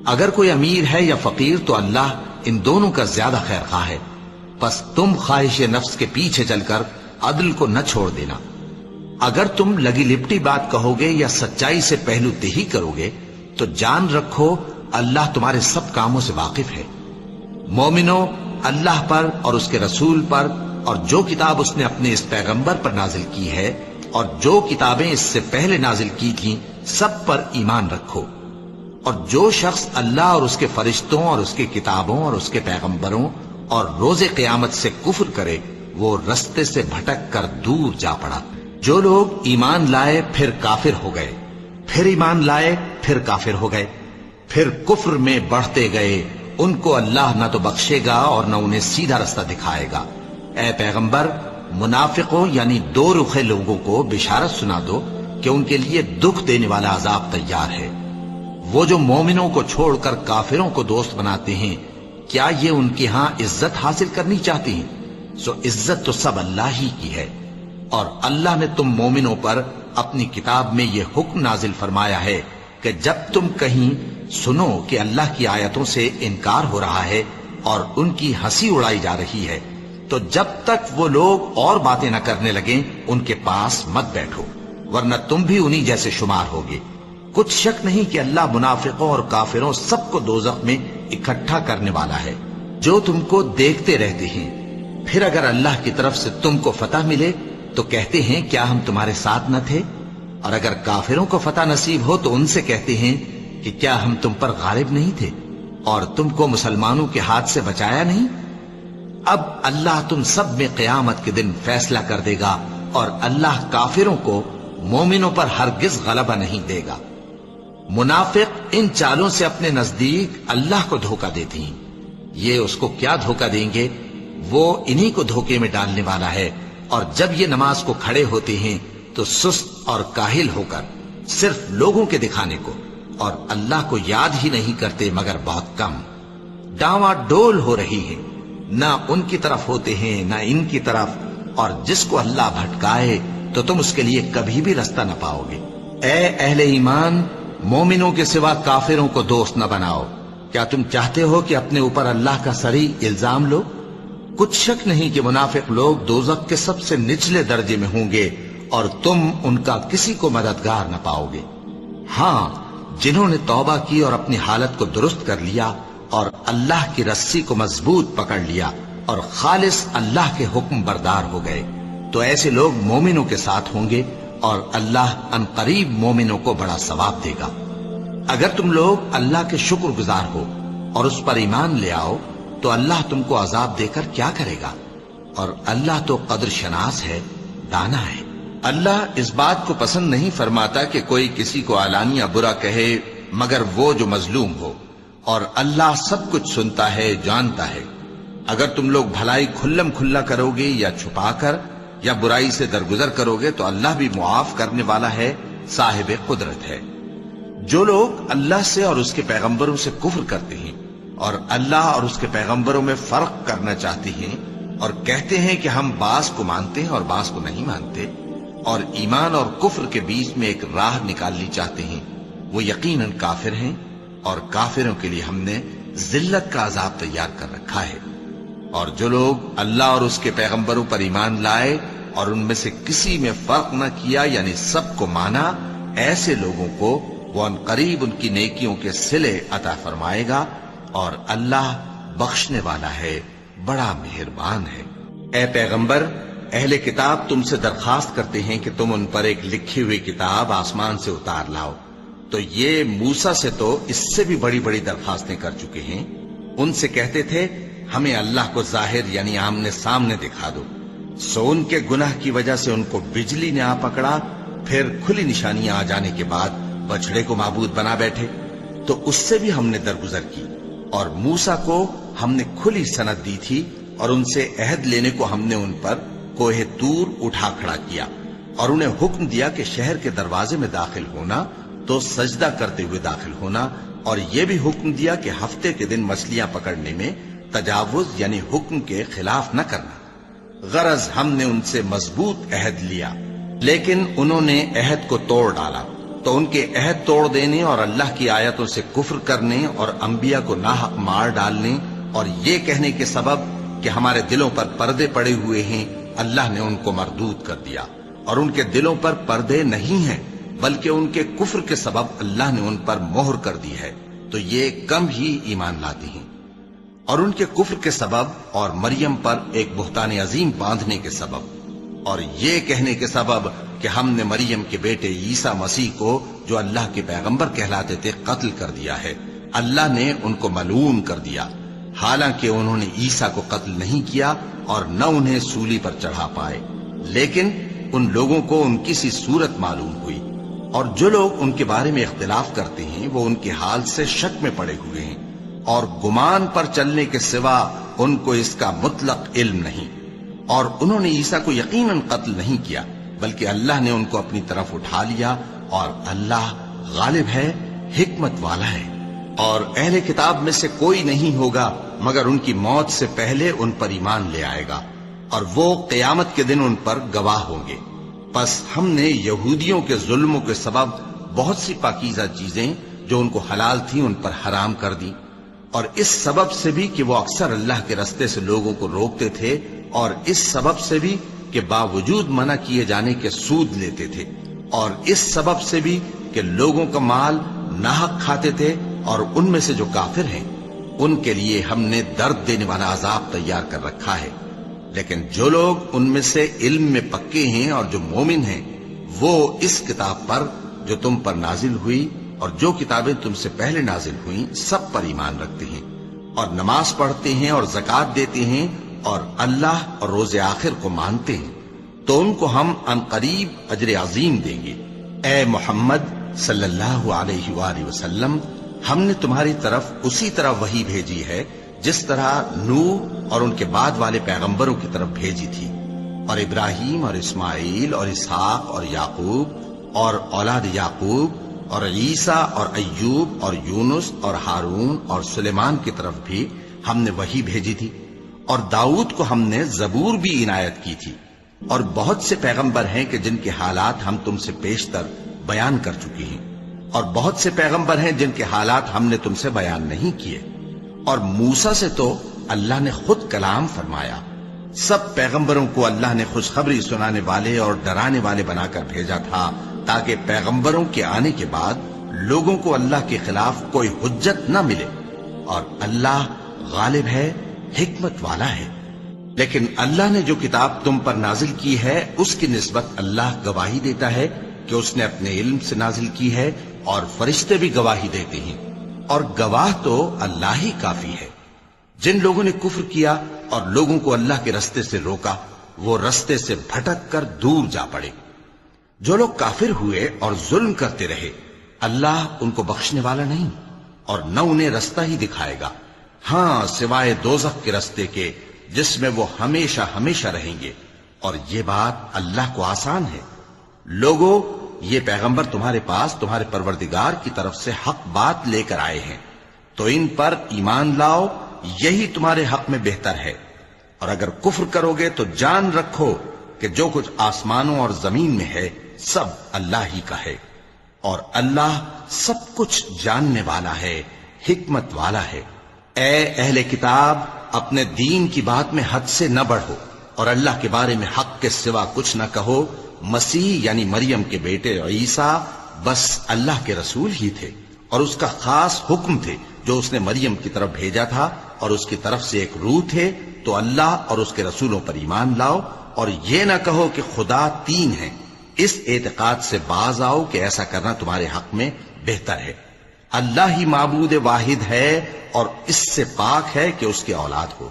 اگر کوئی امیر ہے یا فقیر تو اللہ ان دونوں کا زیادہ خیر خواہ ہے، پس تم خواہش نفس کے پیچھے چل کر عدل کو نہ چھوڑ دینا۔ اگر تم لگی لپٹی بات کہو گے یا سچائی سے پہلو تہی کرو گے تو جان رکھو اللہ تمہارے سب کاموں سے واقف ہے۔ مومنو، اللہ پر اور اس کے رسول پر اور جو کتاب اس نے اپنے اس پیغمبر پر نازل کی ہے اور جو کتابیں اس سے پہلے نازل کی تھیں سب پر ایمان رکھو۔ اور جو شخص اللہ اور اس کے فرشتوں اور اس کے کتابوں اور اس کے پیغمبروں اور روز قیامت سے کفر کرے وہ رستے سے بھٹک کر دور جا پڑا۔ جو لوگ ایمان لائے پھر کافر ہو گئے، پھر ایمان لائے پھر کافر ہو گئے، پھر کفر میں بڑھتے گئے، ان کو اللہ نہ تو بخشے گا اور نہ انہیں سیدھا رستہ دکھائے گا۔ اے پیغمبر، منافقوں یعنی دو رخے لوگوں کو بشارت سنا دو کہ ان کے لیے دکھ دینے والا عذاب تیار ہے۔ وہ جو مومنوں کو چھوڑ کر کافروں کو دوست بناتے ہیں، کیا یہ ان کے ہاں عزت حاصل کرنی چاہتی ہیں؟ سو عزت تو سب اللہ ہی کی ہے۔ اور اللہ نے تم مومنوں پر اپنی کتاب میں یہ حکم نازل فرمایا ہے کہ جب تم کہیں سنو کہ اللہ کی آیتوں سے انکار ہو رہا ہے اور ان کی ہنسی اڑائی جا رہی ہے تو جب تک وہ لوگ اور باتیں نہ کرنے لگیں ان کے پاس مت بیٹھو، ورنہ تم بھی انہی جیسے شمار ہوگے۔ کچھ شک نہیں کہ اللہ منافقوں اور کافروں سب کو دوزخ میں اکٹھا کرنے والا ہے جو تم کو دیکھتے رہتے ہیں۔ پھر اگر اللہ کی طرف سے تم کو فتح ملے تو کہتے ہیں کیا ہم تمہارے ساتھ نہ تھے؟ اور اگر کافروں کو فتح نصیب ہو تو ان سے کہتے ہیں کہ کیا ہم تم پر غالب نہیں تھے اور تم کو مسلمانوں کے ہاتھ سے بچایا نہیں؟ اب اللہ تم سب میں قیامت کے دن فیصلہ کر دے گا اور اللہ کافروں کو مومنوں پر ہرگز غلبہ نہیں دے گا۔ منافق ان چالوں سے اپنے نزدیک اللہ کو دھوکہ دیتی ہیں، یہ اس کو کیا دھوکہ دیں گے؟ وہ انہی کو دھوکے میں ڈالنے والا ہے۔ اور جب یہ نماز کو کھڑے ہوتے ہیں تو سست اور کاہل ہو کر صرف لوگوں کے دکھانے کو اور اللہ کو یاد ہی نہیں کرتے مگر بہت کم۔ ڈاواں ڈول ہو رہی ہیں، نہ ان کی طرف ہوتے ہیں نہ ان کی طرف، اور جس کو اللہ بھٹکائے تو تم اس کے لیے کبھی بھی رستہ نہ پاؤ گے۔ اے اہل ایمان، مومنوں کے سوا کافروں کو دوست نہ بناؤ۔ کیا تم چاہتے ہو کہ اپنے اوپر اللہ کا صریح الزام لو؟ کچھ شک نہیں کہ منافق لوگ دوزخ کے سب سے نچلے درجے میں ہوں گے اور تم ان کا کسی کو مددگار نہ پاؤ گے۔ ہاں، جنہوں نے توبہ کی اور اپنی حالت کو درست کر لیا اور اللہ کی رسی کو مضبوط پکڑ لیا اور خالص اللہ کے حکم بردار ہو گئے تو ایسے لوگ مومنوں کے ساتھ ہوں گے اور اللہ ان قریب مومنوں کو بڑا ثواب دے گا۔ اگر تم لوگ اللہ کے شکر گزار ہو اور اس پر ایمان لے آؤ تو اللہ تم کو عذاب دے کر کیا کرے گا؟ اور اللہ تو قدر شناس ہے، دانا ہے۔ اللہ اس بات کو پسند نہیں فرماتا کہ کوئی کسی کو علانیہ برا کہے مگر وہ جو مظلوم ہو، اور اللہ سب کچھ سنتا ہے، جانتا ہے۔ اگر تم لوگ بھلائی کھلم کھلا کرو گے یا چھپا کر یا برائی سے درگزر کرو گے تو اللہ بھی معاف کرنے والا ہے، صاحب قدرت ہے۔ جو لوگ اللہ سے اور اس کے پیغمبروں سے کفر کرتے ہیں اور اللہ اور اس کے پیغمبروں میں فرق کرنا چاہتے ہیں اور کہتے ہیں کہ ہم بعض کو مانتے ہیں اور بعض کو نہیں مانتے اور ایمان اور کفر کے بیچ میں ایک راہ نکالنی چاہتے ہیں، وہ یقیناً کافر ہیں اور کافروں کے لیے ہم نے ذلت کا عذاب تیار کر رکھا ہے۔ اور جو لوگ اللہ اور اس کے پیغمبروں پر ایمان لائے اور ان میں سے کسی میں فرق نہ کیا یعنی سب کو مانا، ایسے لوگوں کو وہ ان قریب ان کی نیکیوں کے صلے عطا فرمائے گا اور اللہ بخشنے والا ہے، بڑا مہربان ہے۔ اے پیغمبر، اہل کتاب تم سے درخواست کرتے ہیں کہ تم ان پر ایک لکھی ہوئی کتاب آسمان سے اتار لاؤ، تو یہ موسیٰ سے تو اس سے بھی بڑی بڑی درخواستیں کر چکے ہیں۔ ان سے کہتے تھے ہمیں اللہ کو ظاہر یعنی آمنے سامنے دکھا دو، سو ان کے گناہ کی وجہ سے ان کو بجلی نے آ پکڑا، پھر کھلی نشانیاں آ جانے کے بعد بچڑے کو معبود بنا بیٹھے، تو اس سے بھی ہم نے درگزر کی۔ اور موسیٰ کو ہم نے کھلی سند دی تھی اور ان سے عہد لینے کو ہم نے ان پر کوہ طور اٹھا کھڑا کیا اور انہیں حکم دیا کہ شہر کے دروازے میں داخل ہونا تو سجدہ کرتے ہوئے داخل ہونا، اور یہ بھی حکم دیا کہ ہفتے کے دن مچھلیاں پکڑنے میں تجاوز یعنی حکم کے خلاف نہ کرنا۔ غرض ہم نے ان سے مضبوط عہد لیا لیکن انہوں نے عہد کو توڑ ڈالا، تو ان کے عہد توڑ دینے اور اللہ کی آیتوں سے کفر کرنے اور انبیاء کو ناحق مار ڈالنے اور یہ کہنے کے سبب کہ ہمارے دلوں پر پردے پڑے ہوئے ہیں، اللہ نے ان کو مردود کر دیا، اور ان کے دلوں پر پردے نہیں ہیں بلکہ ان کے کفر کے سبب اللہ نے ان پر مہر کر دی ہے، تو یہ کم ہی ایمان لاتے ہیں۔ اور ان کے کفر کے سبب اور مریم پر ایک بہتان عظیم باندھنے کے سبب اور یہ کہنے کے سبب کہ ہم نے مریم کے بیٹے عیسیٰ مسیح کو جو اللہ کے پیغمبر کہلاتے تھے قتل کر دیا ہے، اللہ نے ان کو ملعون کر دیا، حالانکہ انہوں نے عیسیٰ کو قتل نہیں کیا اور نہ انہیں سولی پر چڑھا پائے، لیکن ان لوگوں کو ان کی سی صورت معلوم ہوئی، اور جو لوگ ان کے بارے میں اختلاف کرتے ہیں وہ ان کے حال سے شک میں پڑے ہوئے ہیں، اور گمان پر چلنے کے سوا ان کو اس کا مطلق علم نہیں، اور انہوں نے عیسیٰ کو یقیناً قتل نہیں کیا بلکہ اللہ نے ان کو اپنی طرف اٹھا لیا، اور اللہ غالب ہے، حکمت والا ہے۔ اور اہل کتاب میں سے کوئی نہیں ہوگا مگر ان کی موت سے پہلے ان پر ایمان لے آئے گا، اور وہ قیامت کے دن ان پر گواہ ہوں گے۔ پس ہم نے یہودیوں کے ظلموں کے سبب بہت سی پاکیزہ چیزیں جو ان کو حلال تھیں ان پر حرام کر دی، اور اس سبب سے بھی کہ وہ اکثر اللہ کے رستے سے لوگوں کو روکتے تھے، اور اس سبب سے بھی کہ باوجود منع کیے جانے کے سود لیتے تھے، اور اس سبب سے بھی کہ لوگوں کا مال ناحق کھاتے تھے، اور ان میں سے جو کافر ہیں ان کے لیے ہم نے درد دینے والا عذاب تیار کر رکھا ہے۔ لیکن جو لوگ ان میں سے علم میں پکے ہیں اور جو مومن ہیں وہ اس کتاب پر جو تم پر نازل ہوئی اور جو کتابیں تم سے پہلے نازل ہوئیں سب پر ایمان رکھتے ہیں، اور نماز پڑھتے ہیں اور زکوٰۃ دیتے ہیں اور اللہ اور روز آخر کو مانتے ہیں، تو ان کو ہم عنقریب اجر عظیم دیں گے۔ اے محمد صلی اللہ علیہ وآلہ وسلم، ہم نے تمہاری طرف اسی طرح وحی بھیجی ہے جس طرح نوح اور ان کے بعد والے پیغمبروں کی طرف بھیجی تھی، اور ابراہیم اور اسماعیل اور اسحاق اور یعقوب اور اولاد یعقوب اور عیسیٰ اور ایوب اور یونس اور ہارون اور سلیمان کی طرف بھی ہم نے وحی بھیجی تھی، اور داؤد کو ہم نے زبور بھی عنایت کی تھی، اور بہت سے پیغمبر ہیں کہ جن کے حالات ہم تم سے پیشتر بیان کر چکے ہیں، اور بہت سے پیغمبر ہیں جن کے حالات ہم نے تم سے بیان نہیں کیے، اور موسیٰ سے تو اللہ نے خود کلام فرمایا۔ سب پیغمبروں کو اللہ نے خوشخبری سنانے والے اور ڈرانے والے بنا کر بھیجا تھا تاکہ پیغمبروں کے آنے کے بعد لوگوں کو اللہ کے خلاف کوئی حجت نہ ملے، اور اللہ غالب ہے، حکمت والا ہے۔ لیکن اللہ نے جو کتاب تم پر نازل کی ہے اس کی نسبت اللہ گواہی دیتا ہے کہ اس نے اپنے علم سے نازل کی ہے، اور فرشتے بھی گواہی دیتے ہیں، اور گواہ تو اللہ ہی کافی ہے۔ جن لوگوں نے کفر کیا اور لوگوں کو اللہ کے رستے سے روکا وہ رستے سے بھٹک کر دور جا پڑے۔ جو لوگ کافر ہوئے اور ظلم کرتے رہے اللہ ان کو بخشنے والا نہیں، اور نہ انہیں رستہ ہی دکھائے گا، ہاں سوائے دوزخ کے رستے کے جس میں وہ ہمیشہ ہمیشہ رہیں گے، اور یہ بات اللہ کو آسان ہے۔ لوگوں، یہ پیغمبر تمہارے پاس تمہارے پروردگار کی طرف سے حق بات لے کر آئے ہیں، تو ان پر ایمان لاؤ، یہی تمہارے حق میں بہتر ہے، اور اگر کفر کرو گے تو جان رکھو کہ جو کچھ آسمانوں اور زمین میں ہے سب اللہ ہی کا ہے، اور اللہ سب کچھ جاننے والا ہے، حکمت والا ہے۔ اے اہل کتاب، اپنے دین کی بات میں حد سے نہ بڑھو، اور اللہ کے بارے میں حق کے سوا کچھ نہ کہو۔ مسیح یعنی مریم کے بیٹے عیسیٰ بس اللہ کے رسول ہی تھے، اور اس کا خاص حکم تھے جو اس نے مریم کی طرف بھیجا تھا، اور اس کی طرف سے ایک روح تھے، تو اللہ اور اس کے رسولوں پر ایمان لاؤ، اور یہ نہ کہو کہ خدا تین ہیں، اس اعتقاد سے باز آؤ کہ ایسا کرنا تمہارے حق میں بہتر ہے۔ اللہ ہی معبود واحد ہے اور اس سے پاک ہے کہ اس کے اولاد ہو۔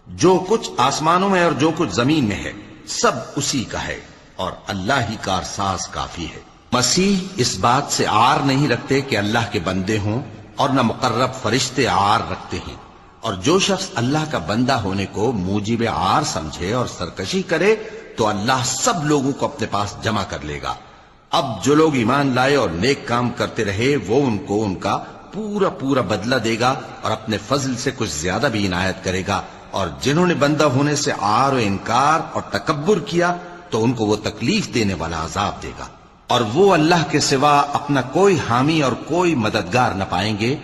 جو کچھ آسمانوں میں اور جو کچھ زمین میں ہے سب اسی کا ہے، اور اللہ ہی کارساز کافی ہے۔ مسیح اس بات سے عار نہیں رکھتے کہ اللہ کے بندے ہوں، اور نہ مقرب فرشتے عار رکھتے ہیں، اور جو شخص اللہ کا بندہ ہونے کو موجب عار سمجھے اور سرکشی کرے تو اللہ سب لوگوں کو اپنے پاس جمع کر لے گا۔ اب جو لوگ ایمان لائے اور نیک کام کرتے رہے وہ ان کو ان کا پورا پورا بدلہ دے گا، اور اپنے فضل سے کچھ زیادہ بھی عنایت کرے گا، اور جنہوں نے بندہ ہونے سے عار و انکار اور تکبر کیا تو ان کو وہ تکلیف دینے والا عذاب دے گا، اور وہ اللہ کے سوا اپنا کوئی حامی اور کوئی مددگار نہ پائیں گے۔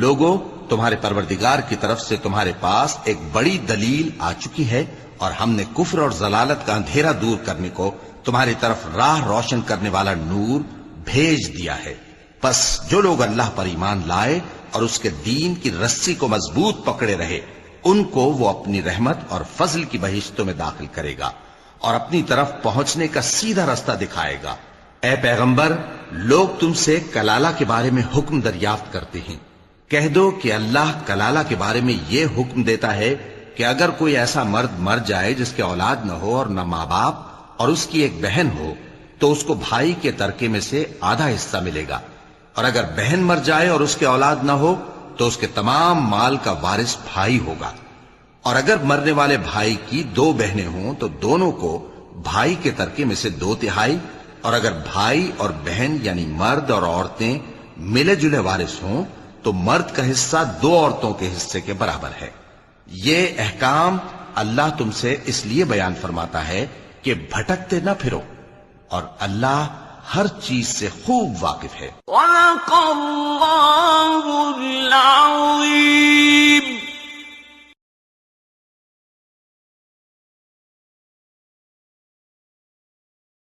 لوگوں، تمہارے پروردگار کی طرف سے تمہارے پاس ایک بڑی دلیل آ چکی ہے، اور ہم نے کفر اور ضلالت کا اندھیرا دور کرنے کو تمہاری طرف راہ روشن کرنے والا نور بھیج دیا ہے۔ پس جو لوگ اللہ پر ایمان لائے اور اس کے دین کی رسی کو مضبوط پکڑے رہے، ان کو وہ اپنی رحمت اور فضل کی بہشتوں میں داخل کرے گا اور اپنی طرف پہنچنے کا سیدھا راستہ دکھائے گا۔ اے پیغمبر، لوگ تم سے کلالہ کے بارے میں حکم دریافت کرتے ہیں، کہہ دو کہ اللہ کلالہ کے بارے میں یہ حکم دیتا ہے کہ اگر کوئی ایسا مرد مر جائے جس کے اولاد نہ ہو اور نہ ماں باپ اور اس کی ایک بہن ہو، تو اس کو بھائی کے ترکے میں سے آدھا حصہ ملے گا، اور اگر بہن مر جائے اور اس کے اولاد نہ ہو تو اس کے تمام مال کا وارث بھائی ہوگا، اور اگر مرنے والے بھائی کی 2 بہنیں ہوں تو دونوں کو بھائی کے ترکے میں سے 2/3، اور اگر بھائی اور بہن یعنی مرد اور عورتیں ملے جلے وارث ہوں تو مرد کا حصہ 2 عورتوں کے حصے کے برابر ہے۔ یہ احکام اللہ تم سے اس لیے بیان فرماتا ہے کہ بھٹکتے نہ پھرو، اور اللہ ہر چیز سے خوب واقف ہے۔ وَلَقَدْ